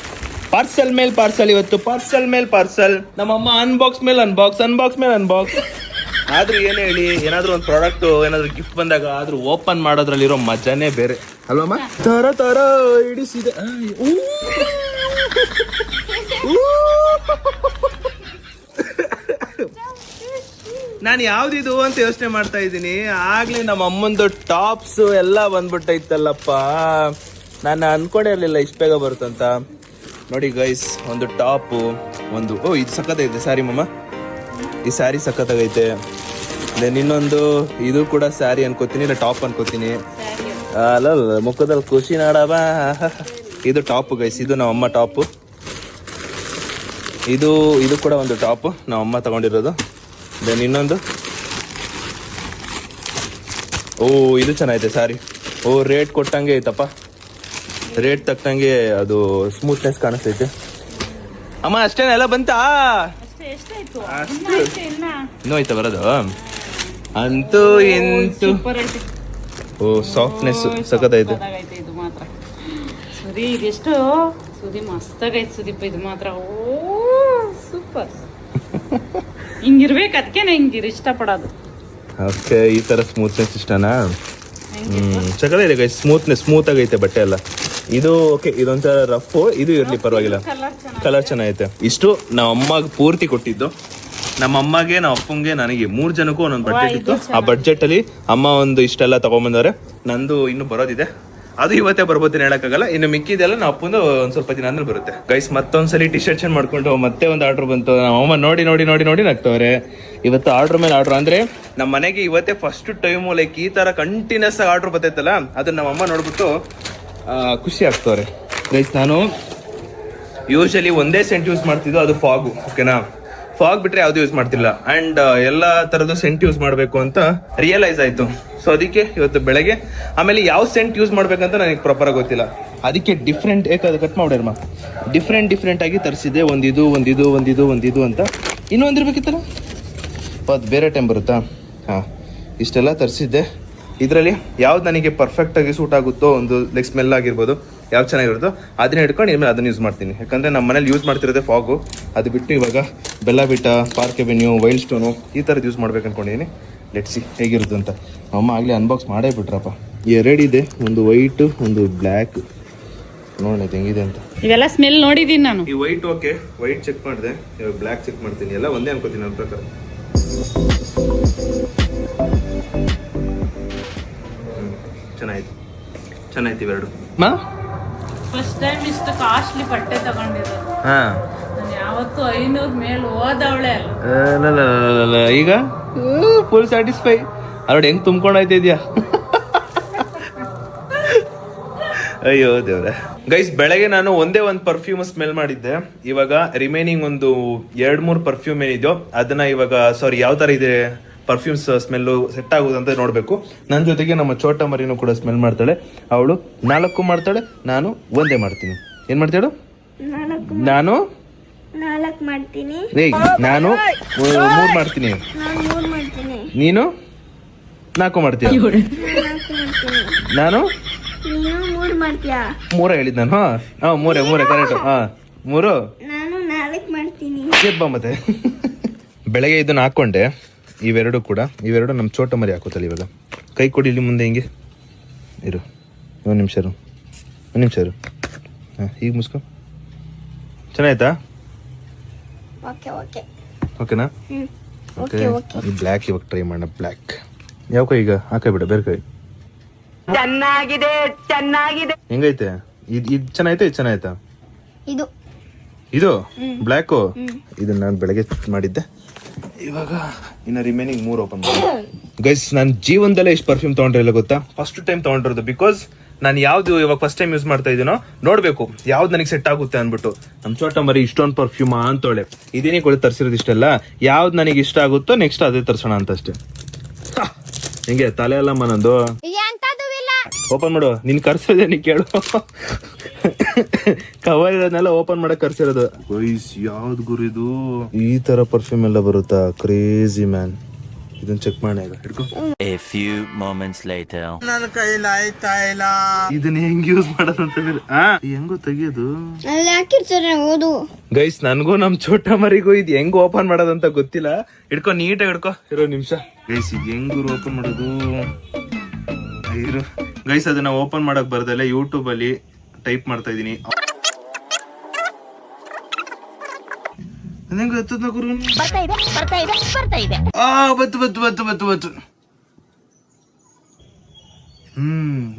ಪಾರ್ಸಲ್ ಮೇಲೆ ಪಾರ್ಸಲ್, ಇವತ್ತು ಪಾರ್ಸಲ್ ಮೇಲೆ ಪಾರ್ಸಲ್. ನಮ್ಮಮ್ಮ ಅನ್ಬಾಕ್ಸ್ ಮೇಲೆ ಅನ್ಬಾಕ್ಸ್. ಆದ್ರೂ ಏನೇ ಹೇಳಿ, ಏನಾದ್ರೂ ಒಂದು ಪ್ರಾಡಕ್ಟ್ ಏನಾದ್ರು ಗಿಫ್ಟ್ ಬಂದಾಗ ಆದ್ರೂ ಓಪನ್ ಮಾಡೋದ್ರಲ್ಲಿರೋ ಮಜಾನೇ ಬೇರೆ ಅಲ್ವಮ್ಮ. ತರ ಹಿಡಿಸಿದೆ. ನಾನು ಯಾವ್ದಿದು ಅಂತ ಯೋಚನೆ ಮಾಡ್ತಾ ಇದ್ದೀನಿ. ಆಗ್ಲೇ ನಮ್ಮ ಅಮ್ಮಂದು ಟಾಪ್ಸ್ ಎಲ್ಲ ಬಂದ್ಬಿಟ್ಟೈತಲ್ಲಪ್ಪ. ನಾನು ಅನ್ಕೊಂಡೇ ಇರಲಿಲ್ಲ ಇಷ್ಟು ಬೇಗ ಬರುತ್ತಂತ. ನೋಡಿ ಗೈಸ್, ಒಂದು ಟಾಪು, ಇದು ಸಖತ್ತಾಗೈತೆ ಸ್ಯಾರಿ ಮಮ್ಮ. ಈ ಸ್ಯಾರಿ ಸಖತ್ತಾಗೈತೆ. ದೆನ್ ಇನ್ನೊಂದು ಇದು ಕೂಡ ಸ್ಯಾರಿ ಅನ್ಕೋತೀನಿ, ಇಲ್ಲ ಟಾಪ್ ಅನ್ಕೋತೀನಿ. ಅಲ್ಲ ಮುಖದಲ್ಲಿ ಖುಷಿ ನಾಡವ. ಇದು ಟಾಪ್ ಗೈಸ್, ಇದು ನಮ್ಮ ಅಮ್ಮ ಟಾಪು. ಇದು ಕೂಡ ಒಂದು ಟಾಪು ನಮ್ಮ ಅಮ್ಮ ತಗೊಂಡಿರೋದು. ದೆನ್ ಇನ್ನೊಂದು ಇದು ಚೆನ್ನಾಗೈತೆ ಸ್ಯಾರಿ. ರೇಟ್ ಕೊಟ್ಟಂಗೆ ಐತಪ್ಪ, ರೇಟ್ ತಕ್ಕಂಗೆ ಅದು ಸ್ಮೂತ್ನೆಸ್ ಕಾಣಿಸ್ತೈತೆ. ಅಮ್ಮ ಅಷ್ಟೇನ ಎಲ್ಲ ಬಂತಾ? ಇನ್ನೂ ಐತೆ ಬರೋದು. ಅಂತೂ ಇಂತೂ ಸಾಫ್ಟ್ನೆಸ್ ಸಖತ್ತೈತೆ. ಇದು ಮಾತ್ರ ಸುದಿ, ಇದೆಷ್ಟು ಸುದಿ ಮಸ್ತಾಗೈತೆ ಸುದೀಪ್. ಇದು ಮಾತ್ರ ಸೂಪರ್. ಹಿಂಗಿರ್ಬೇಕು, ಅದಕ್ಕೆ ಹಿಂಗಿರ್ ಇಷ್ಟಪಡೋದು. ಓಕೆ, ಈ ತರ ಸ್ಮೂತ್ನೆಸ್ ಇಷ್ಟನಾ? ಚೆನ್ನಾಗಿದೆ ಗೈಸ್, ಸ್ಮೂತ್ ಆಗೈತೆ ಬಟ್ಟೆ ಎಲ್ಲ. ಇದು ಓಕೆ, ಇದೊಂಥರ ರಫ್, ಇದು ಇರ್ಲಿ ಪರವಾಗಿಲ್ಲ, ಕಲರ್ ಚೆನ್ನಾಗೈತೆ. ಇಷ್ಟು ನಮ್ಮ ಅಮ್ಮಗೆ ಪೂರ್ತಿ ಕೊಟ್ಟಿದ್ದು. ನಮ್ಮ ಅಮ್ಮಗೆ, ನಮ್ಮ ಅಪ್ಪಂಗೆ, ನನಗೆ 3 ಜನಕ್ಕೂ ಒಂದೊಂದು ಬಡ್ಜೆಟ್ ಇತ್ತು. ಆ ಬಡ್ಜೆಟ್ ಅಲ್ಲಿ ಅಮ್ಮ ಒಂದು ಇಷ್ಟೆಲ್ಲ ತಗೊಂಬಂದವ್ರೆ. ನಂದು ಇನ್ನು ಬರೋದಿದೆ, ಅದು ಇವತ್ತೇ ಬರ್ಬೋದೇನು ಹೇಳಕ್ಕಾಗಲ್ಲ. ಇನ್ನು ಮಿಕ್ಕಿದೆಲ್ಲ ನಾವು ಅಪ್ಪಂದು ಒಂದ್ ಸ್ವಲ್ಪ ದಿನ ಅಂದ್ರೆ ಬರುತ್ತೆ. ಗೈಸ್ ಮತ್ತೊಂದ್ಸಲಿ ಟಿ ಶರ್ಟ್ ಚೇಂಜ್ ಮಾಡ್ಕೊಂಡು ಮತ್ತೆ ಒಂದು ಆರ್ಡರ್ ಬಂತು. ನಮ್ಮ ಅಮ್ಮ ನೋಡಿ ನಗ್ತವ್ರೆ. ಇವತ್ತು ಆರ್ಡರ್ ಮೇಲೆ ಆರ್ಡರ್ ಅಂದ್ರೆ ನಮ್ಮ ಮನೆಗೆ ಇವತ್ತೇ ಫಸ್ಟ್ ಟೈಮು ಲೈಕ್ ಈ ತರ ಕಂಟಿನ್ಯೂಸ್ ಆಗಿ ಆರ್ಡರ್ ಬರ್ತೈತಲ್ಲ, ಅದನ್ನ ನಮ್ಮ ಅಮ್ಮ ನೋಡ್ಬಿಟ್ಟು ಖುಷಿ ಆಗ್ತವ್ರೆ. ಗೈಸ್ ನಾನು ಯೂಶಲಿ ಒಂದೇ ಸೆಂಟ್ ಯೂಸ್ ಮಾಡ್ತಿದ್ದು, ಅದು ಫಾಗು. ಓಕೆನಾ, ಫಾಗ್ ಬಿಟ್ರೆ ಯಾವ್ದು ಯೂಸ್ ಮಾಡ್ತಿಲ್ಲ. ಅಂಡ್ ಎಲ್ಲಾ ತರದ್ದು ಸೆಂಟ್ ಯೂಸ್ ಮಾಡ್ಬೇಕು ಅಂತ ರಿಯಲೈಸ್ ಆಯ್ತು. ಸೊ ಅದಕ್ಕೆ ಇವತ್ತು ಬೆಳಗ್ಗೆ, ಆಮೇಲೆ ಯಾವ ಸೆಂಟ್ ಯೂಸ್ ಮಾಡ್ಬೇಕಂತ ನನಗೆ ಪ್ರಾಪರ್ ಆಗಿ ಗೊತ್ತಿಲ್ಲ. ಅದಕ್ಕೆ ಡಿಫ್ರೆಂಟ್ ಅದು ಕಟ್ ಮಾಡ್ಯಾರಮ್ಮ, ಡಿಫ್ರೆಂಟ್ ಆಗಿ ತರಿಸಿದ್ದೆ. ಒಂದಿದು ಅಂತ ಇನ್ನೊಂದಿರ್ಬೇಕಿತ್ತಲ್ಲ, ಅದು ಬೇರೆ ಟೈಮ್ ಬರುತ್ತಾ? ಹಾಂ, ಇಷ್ಟೆಲ್ಲ ತರಿಸಿದ್ದೆ. ಇದರಲ್ಲಿ ಯಾವ್ದು ನನಗೆ ಪರ್ಫೆಕ್ಟ್ ಆಗಿ ಸೂಟ್ ಆಗುತ್ತೋ, ಒಂದು ಲೈಕ್ ಸ್ಮೆಲ್ ಆಗಿರ್ಬೋದು, ಯಾವ್ದು ಚೆನ್ನಾಗಿರುತ್ತೋ ಅದನ್ನ ಹಿಡ್ಕೊಂಡು ಇನ್ಮೇಲೆ ಅದನ್ನ ಯೂಸ್ ಮಾಡ್ತೀನಿ. ಯಾಕಂದರೆ ನಮ್ಮ ಮನೇಲಿ ಯೂಸ್ ಮಾಡ್ತಿರೋದೇ ಫಾಗು. ಅದು ಬಿಟ್ಟು ಇವಾಗ ಬೆಲ್ಲ BT, park avenue, wild stone ಈ ಥರದ್ದು ಯೂಸ್ ಮಾಡ್ಬೇಕು ಅನ್ಕೊಂಡಿದ್ದೀನಿ. ಲೆಟ್ಸಿ ಹೇಗಿರುತ್ತೆ ಅಂತ. ಅಮ್ಮ ಆಗಲೇ ಅನ್ಬಾಕ್ಸ್ ಮಾಡೇ ಬಿಟ್ರಪ್ಪ. ಎರಡಿದೆ, ಒಂದು ವೈಟ್, ಒಂದು ಬ್ಲ್ಯಾಕ್. ನೋಡೋಣ ಹೆಂಗಿದೆ ಅಂತ. ಇವೆಲ್ಲ ಸ್ಮೆಲ್ ನೋಡಿದೀನಿ ನಾನು. ಈ ವೈಟ್ ಓಕೆ, ವೈಟ್ ಚೆಕ್ ಮಾಡಿದೆ, ಇವಾಗ ಬ್ಲ್ಯಾಕ್ ಚೆಕ್ ಮಾಡ್ತೀನಿ. ಎಲ್ಲ ಒಂದೇ ಅನ್ಕೋತೀನಿ ನನ್ನ ಪ್ರಕಾರ. ಚೆನ್ನಾಯ್ತು ಇವೆರಡು. ಫಸ್ಟ್ ಟೈಮ್ ಇಷ್ಟು ಕಾಸ್ಟ್ಲಿ ಬಟ್ಟೆ ತಗೊಂಡಿರೋದು. ನಾನು ಯಾವತ್ತು 500 ಮೇಲೆ ಹೋದವಳೆ ಅಲ್ಲ. ಈಗ ಫುಲ್ ಸ್ಯಾಟಿಸ್ಫೈ. ಅವ್ರು ಹೆಂಗ್ ತುಂಬ್ಕೊಂಡಾಯ್ತಾ ಇದೆಯಾ? ಅಯ್ಯೋ ದೇವ್ರೆ. ಗೈಸ್ ಬೆಳಗ್ಗೆ ನಾನು ಒಂದೇ ಒಂದು ಪರ್ಫ್ಯೂಮ್ ಸ್ಮೆಲ್ ಮಾಡಿದ್ದೆ. ಇವಾಗ ರಿಮೈನಿಂಗ್ ಒಂದು 2-3 ಪರ್ಫ್ಯೂಮ್ ಏನಿದೆಯೋ ಅದನ್ನ ಇವಾಗ ಯಾವ ತರ ಇದೆ ಪರ್ಫ್ಯೂಮ್ಸ್ ಸ್ಮೆಲ್ಲು ಸೆಟ್ ಆಗುದು ಅಂತ ನೋಡ್ಬೇಕು. ನನ್ನ ಜೊತೆಗೆ ನಮ್ಮ ಚೋಟ ಮರಿನೂ ಕೂಡ ಸ್ಮೆಲ್ ಮಾಡ್ತಾಳೆ. ಅವಳು 4 ಮಾಡ್ತಾಳೆ, ನಾನು ಒಂದೇ ಮಾಡ್ತೀನಿ. ಏನ್ ಮಾಡ್ತಾಳು? ನಾನು 4 ಮಾಡ್ತೀನಿ. ನಾನು 3 ಮಾಡ್ತೀನಿ. ನೀನು 4 ಮಾಡ್ತೀಯ. ನಾನು 3 ಮಾಡ್ತೀಯಾ? 3 ಹೇಳಿದ್ ನಾನು. ಹಾ 3 ಕರೆಕ್ಟ್. ಹಾ 3. ನಾನು 4 ಮಾಡ್ತೀನಿ. ಬಾ ಮತ್ತೆ. ಬೆಳಗ್ಗೆ ಇದನ್ನ ಹಾಕೊಂಡೆ. ಇವೆರಡು ನಮ್ಮ ಚೋಟ ಮರಿ ಹಾಕೋತಲ್ಲ. ಇವಾಗ ಕೈ ಕೊಡಿ ಇಲ್ಲಿ ಮುಂದೆ ಹಿಂಗೆ ಇರು. ಒಂದು ನಿಮಿಷ ಇರು. ಹಾಂ ಈಗ ಮುಸ್ಕೊ. ಚೆನ್ನಾಯ್ತಾ? ಓಕೆನಾ? ಓಕೆ. ಈ ಬ್ಲ್ಯಾಕ್ ಇವಾಗ ಟ್ರೈ ಮಾಡೋಣ. ಬ್ಲ್ಯಾಕ್ ಯಾವ ಕೈ? ಈಗ ಆ ಕೈ ಬಿಡ, ಬೇರೆ ಕೈ. ಚೆನ್ನಾಗಿದೆ. ಹೆಂಗೈತೆ? ಇದು ಚೆನ್ನಾಯ್ತಾ? ಇದು ಚೆನ್ನಾಯ್ತಾ? ಇದು ಬ್ಲ್ಯಾಕು. ಇದನ್ನ ನಾನು ಬೆಳಗ್ಗೆ ಮಾಡಿದ್ದೆ. ಇವಾಗ ಇನ್ನು ರಿಮೈನಿಂಗ್ 3 ಓಪನ್ ಮಾಡಿ. ಗೈಸ್ ನಾನು ಜೀವನದಲ್ಲೇ ಇಷ್ಟು ಪರ್ಫ್ಯೂಮ್ ತಗೊಂಡಿರಲ್ಲ ಗೊತ್ತಾ? ಫಸ್ಟ್ ಟೈಮ್ ತಗೊಂಡಿರೋದು. ಬಿಕಾಸ್ ನಾನು ಯಾವ್ದು ಇವಾಗ ಫಸ್ಟ್ ಟೈಮ್ ಯೂಸ್ ಮಾಡ್ತಾ ಇದೀನೋ ನೋಡ್ಬೇಕು ಯಾವ್ದು ನನಗೆ ಸೆಟ್ ಆಗುತ್ತೆ ಅಂದ್ಬಿಟ್ಟು. ನಮ್ಮ ಚೋಟ ಮರಿ ಇಷ್ಟೊಂದು ಪರ್ಫ್ಯೂಮ್ ಅಂತೋಳೆ ಇದೇನೇ ಕೂಡ ತರಿಸಿರೋದು. ಇಷ್ಟೆಲ್ಲ ಯಾವ್ದು ನನಗೆ ಇಷ್ಟ ಆಗುತ್ತೋ ನೆಕ್ಸ್ಟ್ ಅದೇ ತರ್ಸೋಣ ಅಂತ ಅಷ್ಟೇ. ಹಿಂಗೆ ತಲೆ ಅಲ್ಲಮ್ಮ ನಂದು. ಓಪನ್ ಮಾಡು. ನಿನ್ ಕರ್ಸೋದೇ ನೀ ಕೇಳು. ಕವರ್ ಇರೋದನ್ನೆಲ್ಲ ಓಪನ್ ಮಾಡಕ್ ಕರ್ಸಿರೋದು. ಗೈಸ್ ಯಾವ್ದು ಗುರು ಇದು? ಈ ತರ ಪರ್ಫ್ಯೂಮ್ ಎಲ್ಲ ಬರುತ್ತಾ? Crazy man. ಇದನ್ನ ಚೆಕ್ ಮಾಡಿ ಈಗ ಹಿಡ್ಕೊ. A few moments later. ನನ್ನ ಕೈಲಿ ಆಯ್ತಾ ಇಲ್ಲ. ಇದನ್ನ ಹೆಂಗ್ ಯೂಸ್ ಮಾಡೋದಂತ ಹೆಂಗೋ ತೆಗಿಯೋದು? ಅಲ್ಲಿ ಹಾಕಿರ್ತಾರೆ ಓದು. ಗೈಸ್ ನನಗೂ ನಮ್ ಚೋಟ ಮರಿಗೂ ಇದು ಹೆಂಗ್ ಓಪನ್ ಮಾಡೋದಂತ ಗೊತ್ತಿಲ್ಲ. ಹಿಡ್ಕೊ, ನೀಟಾಗಿ ಹಿಡ್ಕೊ. ಇರೋ ನಿಮಿಷ. ಗೈಸ್ ಇದು ಹೆಂಗ್ ಓಪನ್ ಮಾಡೋದು? ಇರು ಗೈಸ್, ಅದನ್ನ ಓಪನ್ ಮಾಡಕ್ ಬರ್ದಲ್ಲ ಯೂಟ್ಯೂಬ್ ಅಲ್ಲಿ ಟೈಪ್ ಮಾಡ್ತಾ ಇದೀನಿ.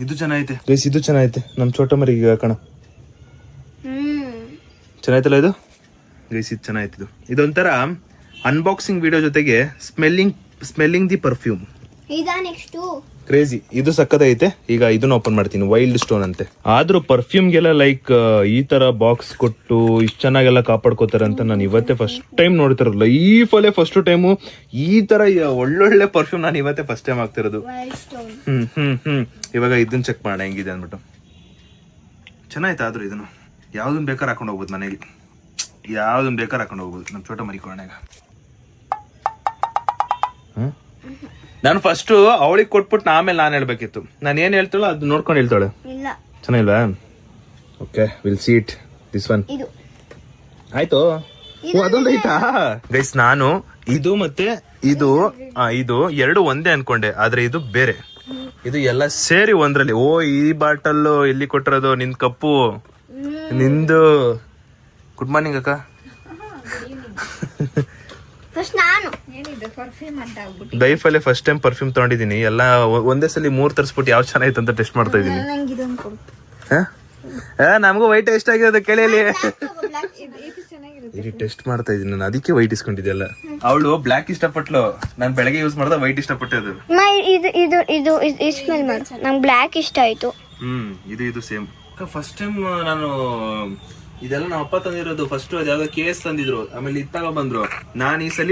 ಇದು ಚೆನ್ನಾಗೈತೆ ಗೈಸ್, ಇದು ಚೆನ್ನಾಗೈತೆ. ನಮ್ ಚೋಟ ಮರಿಗೆ ಹಾಕೋಣ. ಚೆನ್ನಾಯ್ತಲ್ಲ ಇದು ಗೈಸ್? ಇದು ಚೆನ್ನಾಯ್ತು. ಇದೊಂಥರ ಅನ್ಬಾಕ್ಸಿಂಗ್ ವಿಡಿಯೋ ಜೊತೆಗೆ ಸ್ಮೆಲ್ಲಿಂಗ್ ದಿ ಪರ್ಫ್ಯೂಮ್. ಕ್ರೇಜಿ. ಇದು ಸಕ್ಕದೈತೆ. ಈಗ ಇದನ್ನ ಓಪನ್ ಮಾಡ್ತೀನಿ. ವೈಲ್ಡ್ ಸ್ಟೋನ್ ಅಂತೆ. ಆದ್ರೂ ಪರ್ಫ್ಯೂಮ್ಗೆಲ್ಲ ಲೈಕ್ ಈ ತರ ಬಾಕ್ಸ್ ಕೊಟ್ಟು ಇಷ್ಟ ಚೆನ್ನಾಗೆಲ್ಲ ಕಾಪಾಡ್ಕೋತಾರೆ ಅಂತ ನಾನು ಇವತ್ತೇ ಫಸ್ಟ್ ಟೈಮ್ ನೋಡ್ತಿರೋದು. ಲೈಫಲ್ಲೇ ಫಸ್ಟ್ ಟೈಮು ಈ ತರ ಒಳ್ಳೊಳ್ಳೆ ಪರ್ಫ್ಯೂಮ್ ನಾನು ಇವತ್ತೇ ಫಸ್ಟ್ ಟೈಮ್ ಆಗ್ತಿರೋದು. ಇವಾಗ ಇದನ್ನ ಚೆಕ್ ಮಾಡೋಣ ಹೆಂಗಿದೆ ಅಂದ್ಬಿಟ್ಟು. ಚೆನ್ನಾಯ್ತು. ಆದ್ರೂ ಇದನ್ನು ಯಾವ್ದನ್ ಬೇಕಾದ್ರೆ ಹಾಕೊಂಡು ಹೋಗ್ಬೋದು. ಮನೇಲಿ ಯಾವ್ದನ್ ಬೇಕಾದ್ರೆ ಹಾಕೊಂಡು ಹೋಗ್ಬೋದು. ನಮ್ಮ ಚೋಟ ಮರಿ ಕೋಣೆಗ. ನಾನು ಫಸ್ಟ್ ಅವಳಿಗೆ ಕೊಟ್ಬಿಟ್ಟು ಆಮೇಲೆ ನಾನು ಹೇಳ್ಬೇಕಿತ್ತು. ನಾನು ಏನ್ ಹೇಳ್ತಾಳೋ ಅದು ನೋಡ್ಕೊಂಡು ಹೇಳ್ತಾಳೆ. ಚೆನ್ನಾಗಿಲ್ವಾ? Okay, will see it. This one ಆಯ್ತು. ಅದೊಂದು ಆಯ್ತಾ ಗೈಸ್? ನಾನು ಇದು ಮತ್ತೆ ಇದು ಇದು ಎರಡು ಒಂದೇ ಅನ್ಕೊಂಡೆ, ಆದ್ರೆ ಇದು ಬೇರೆ. ಇದು ಎಲ್ಲ ಸೇರಿ ಒಂದ್ರಲ್ಲಿ. ಓ, ಈ ಬಾಟಲ್ ಇಲ್ಲಿ ಕೊಟ್ಟಿರೋದು, ನಿನ್ ಕಪ್ಪು ನಿಂದು. ಗುಡ್ ಮಾರ್ನಿಂಗ್ ಅಕ್ಕ. ಲೈಫಲ್ಲೇ ಫಸ್ಟ್ ಟೈಮ್ ಪರ್ಫ್ಯೂಮ್ ತಗೊಂಡಿದ್ದೀನಿ. ಎಲ್ಲ ಒಂದೇ ಸಲ 3 ತರಿಸ್ಬಿಟ್ಟು ಯಾವ ಚೆನ್ನಾಗಿತ್ತು ಅಂತ ಟೆಸ್ಟ್ ಮಾಡ್ತಾ ಇದೀನಿ. ನಮಗೂ ವೈಟ್ ಇಷ್ಟ ಆಗಿರೋದು ಕೇಳಿ. ಇಲ್ಲಿ ಟೆಸ್ಟ್ ಮಾಡ್ತಾ ಇದೀನಿ ನಾನು, ಅದಕ್ಕೆ ವೈಟ್ ಇಸ್ಕೊಂಡಿದ್ದೆಲ್ಲ. ಅವಳು ಬ್ಲಾಕ್ ಇಷ್ಟಪಟ್ಲು, ನಾನು ಬೆಳಗ್ಗೆ ಯೂಸ್ ಮಾಡ್ದ ವೈಟ್ ಇಷ್ಟಪಟ್ಟೆ. ಅದು ಸ್ಮೆಲ್ ಮಾಡು, ನಂಗೆ ಬ್ಲ್ಯಾಕ್ ಇಷ್ಟ ಆಯ್ತು. ಇದು ಸೇಮ್. ಫಸ್ಟ್ ಟೈಮ್ ನಾನು ಇದೆಲ್ಲ ನಮ್ಮ ಅಪ್ಪ ತಂದಿರೋದು. ಫಸ್ಟ್ ಅದ್ ಯಾವ್ದೋ ಕೇಸ್ ತಂದಿದ್ರು, ಆಮೇಲೆ ಇತ್ತಾಗ ಬಂದ್ರು. ನಾನು ಈ ಸಲ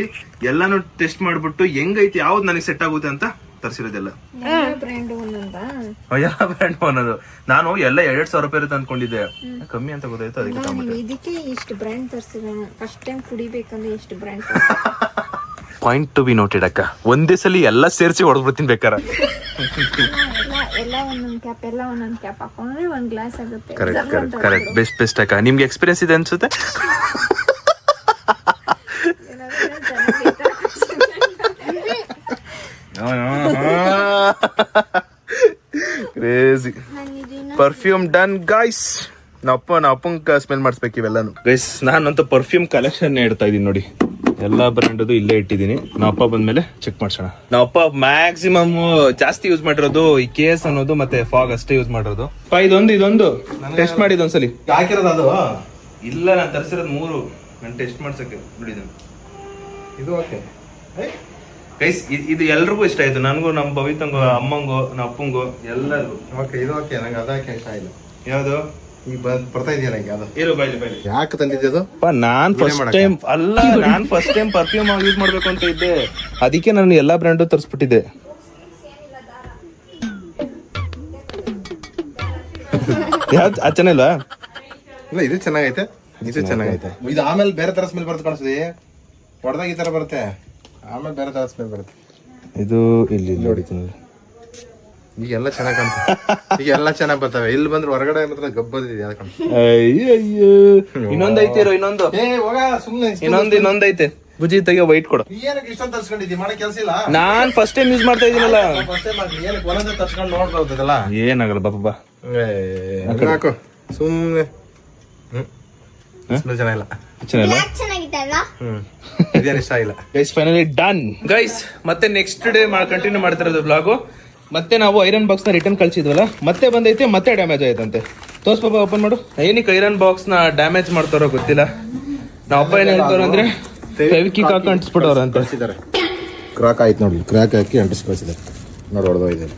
ಎಲ್ಲಾನು ಟೆಸ್ಟ್ ಮಾಡ್ಬಿಟ್ಟು ಹೆಂಗೈತಿ, ಯಾವ್ದು ನನಗೆ ಸೆಟ್ ಆಗುತ್ತೆ ಅಂತ ತರಿಸಿರೋದೆಲ್ಲ. ಎಲ್ಲ ಬ್ರ್ಯಾಂಡ್ ಅನ್ನೋದು. ನಾನು ಎಲ್ಲ 2,000 ರೂಪಾಯಿ ತಂದ್ಕೊಂಡಿದ್ದೆ, ಕಮ್ಮಿ ಅಂತ ಗೊತ್ತಾಯ್ತು, ಅದಕ್ಕೆ ಇದಕ್ಕೆ ಇಷ್ಟು ಬ್ರ್ಯಾಂಡ್ ತರಿಸಿರೋಣ. ಫಸ್ಟ್ ಟೈಮ್ ಕುಡಿಬೇಕಂದ್ರೆ ಇಷ್ಟು brand. Point to be noted ಅಕ್ಕ. ಒಂದೇ ಸಲ ಎಲ್ಲ ಸೇರಿಸಿ ಹೊಡೆದ್ಬಿಡ್ತೀನಿ ಬೇಕಾರೆ. ಎಲ್ಲ ಒಂದೊಂದ್ ಕ್ಯಾಪ್ ಹಾಕೊಂಡ್ರೆ ಒಂದ್ ಗ್ಲಾಸ್ ಆಗುತ್ತೆ. ಕರೆಕ್ಟ್. ಬೆಸ್ಟ್ ಅಕ್ಕ. ನಿಮ್ಗೆ ಎಕ್ಸ್ಪೀರಿಯನ್ಸ್ ಇದೆ ಅನ್ಸುತ್ತೆ. ಕ್ರೇಜಿ. Perfume done guys. ನಾ ಅಪ್ಪಂಗ ಸ್ಮೆಲ್ ಮಾಡಿಸ್ಬೇಕು ಇವೆಲ್ಲಾನು ಗೈಸ್. ನಾನಂತೂ ಪರ್ಫ್ಯೂಮ್ ಕಲೆಕ್ಷನ್ ಇಡ್ತಾ ಇದೀನಿ ನೋಡಿ. ಎಲ್ಲಾ ಬ್ರ್ಯಾಂಡ್ ಇಲ್ಲೇ ಇಟ್ಟಿದ್ದೀನಿ. ನಮ್ಮ ಅಪ್ಪ ಬಂದ್ಮೇಲೆ ಚೆಕ್ ಮಾಡ್ಸೋಣ. ನಮ್ಮ ಅಪ್ಪ ಮ್ಯಾಕ್ಸಿಮಮ್ ಜಾಸ್ತಿ ಯೂಸ್ ಮಾಡಿರೋದು ಈ ಕೇಸ್ ಅನ್ನೋದು ಮತ್ತೆ ಫಾಗ್ ಅಷ್ಟೇ ಯೂಸ್ ಮಾಡಿರೋದು. ಇದೊಂದು ಟೆಸ್ಟ್ ಮಾಡಿದ್ ಒಂದ್ಸಲಿ ಹಾಕಿರೋದು ಅದು. ಇಲ್ಲ, ನಾನು ತರಿಸಿರೋದು 3. ನಾನು ಟೆಸ್ಟ್ ಮಾಡ್ಸಕ್ಕೆ ನೋಡಿದ್ದೀನಿ. ಇದು ಓಕೆ ಗೈಸ್. ಇದು ಎಲ್ರಿಗೂ ಇಷ್ಟ ಆಯ್ತು. ನನಗೂ, ನಮ್ಮ ಭವಿತಂಗು, ಅಮ್ಮಂಗು, ನಮ್ಮ ಅಪ್ಪಂಗು, ಎಲ್ಲರಿಗೂ. ಓಕೆ, ಇದು ಓಕೆ. ನಂಗೆ ಅದಕ್ಕೆ ಇಷ್ಟ ಇಲ್ಲ. ಯಾವ್ದು ಈಗ ಬರ್ತಾ ಇದೆಯಾ ನಂಗೆ ಅದು. ಇರು ಬೈಲಿ. ಯಾಕೆ ತಂದಿದ್ದೆ ಅದು? ನಾನ್ ಫಸ್ಟ್ ಟೈಮ್ ಪರ್ಫ್ಯೂಮ್ ಯೂಸ್ ಮಾಡ್ಬೇಕು ಅಂತ ಇದ್ದೆ, ಅದಕ್ಕೆ ನಾನು ಎಲ್ಲಾ ಬ್ರ್ಯಾಂಡು ತರಿಸ್ಬಿಟ್ಟಿದ್ದೆ. ಯಾವ್ದು ಚೆನ್ನಾಗಿಲ್ವಾ? ಇಲ್ಲ, ಇದು ಚೆನ್ನಾಗೈತೆ. ಇದು ಆಮೇಲೆ ಬೇರೆ ತರ ಸ್ಮೆಲ್ ಬರುತ್ತೆ ಕಾಣಿಸ್ತದೆ. ಹೊಡೆದಾಗ ಈ ತರ ಬರುತ್ತೆ, ಆಮೇಲೆ ಬೇರೆ ತರ ಸ್ಮೆಲ್ ಬರುತ್ತೆ. ಇದು ಇಲ್ಲಿ ನೋಡಿತೀನಿ. ಈಗೆಲ್ಲ ಚೆನ್ನಾಗಿ ಕಾಣ್ತದೆ. ಈಗ ಎಲ್ಲ ಚೆನ್ನಾಗಿ ಬರ್ತವೆ. ಇಲ್ಲಿ ಬಂದ್ರೆ ಹೊರಗಡೆ ಮಾತ್ರ ಗಬ್ಬದಿದೆ. ಅಯ್ಯೋ, ಇನ್ನೊಂದು ಇನ್ನೊಂದೈತೆ. ಬುಜಿ ತೆಗೆ ವೈಟ್ ಕೊಡು. ಏನಕ್ಕೆ ಇಷ್ಟೊಂದು ತರ್ಸ್ಕೊಂಡಿದ್ದಿ? ಮಾಡೋ ಕೆಲಸ ಇಲ್ಲ. ನಾನ್ ಫಸ್ಟ್ ಟೈಮ್ ಯೂಸ್ ಮಾಡ್ತಾ ಇದೀನಲ್ಲ. ಏನಕ್ಕೆ ಒಂದೊಂದೇ ತರ್ಸ್ಕೊಂಡು ನೋಡ್ಬೋದಲ್ಲ. ಏನಾಗಲ್ಲ ಬಾಪ. ಹಾಕು ಸುಮ್ಮನೆ. ಚೆನ್ನಾಗಿಲ್ಲ. ಚೆನ್ನಾಗಿತ್ತಲ್ಲ. ಇದೇನು ಇಷ್ಟ ಇಲ್ಲ. Guys, finally done guys. ಮತ್ತೆ ನೆಕ್ಸ್ಟ್ ಡೇ ಕಂಟಿನ್ಯೂ ಮಾಡ್ತಿರೋದು ಬ್ಲಾಗು. ಮತ್ತೆ ನಾವು ಐರನ್ ಬಾಕ್ಸ್ ನ ರಿಟರ್ನ್ ಕಳ್ಸಿದ್ವಲ್ಲ, ಮತ್ತೆ ಬಂದೈತೆ, ಮತ್ತೆ ಡ್ಯಾಮೇಜ್ ಆಯ್ತಂತೆ. ತೋರ್ಸ್ ಪಾಪ, ಓಪನ್ ಮಾಡು. ಏನಕ್ಕೆ ಐರನ್ ಬಾಕ್ಸ್ ನ ಡ್ಯಾಮೇಜ್ ಮಾಡ್ತಾರೋ ಗೊತ್ತಿಲ್ಲ. ನಾವ್ ಅಪ್ಪ ಏನ್ ಹೇಳ್ತಾರ ಅಂದ್ರೆ ಫೆವಿಕ್ವಿಕ್ ಹಾಕಿ ಅಂಟಿಸ್ಬಿಟ್ಟವ್ರ ಅಂತ. ಕ್ರಾಕ್ ಆಯ್ತು ನೋಡಿ. ಕ್ರಾಕ್ ಹಾಕಿ ಅಂಟಿಸಿ ಕಳಿಸಿದ್ದಾರೆ ನೋಡಿ. ಹೊಡೆದೋಗಿದೆ.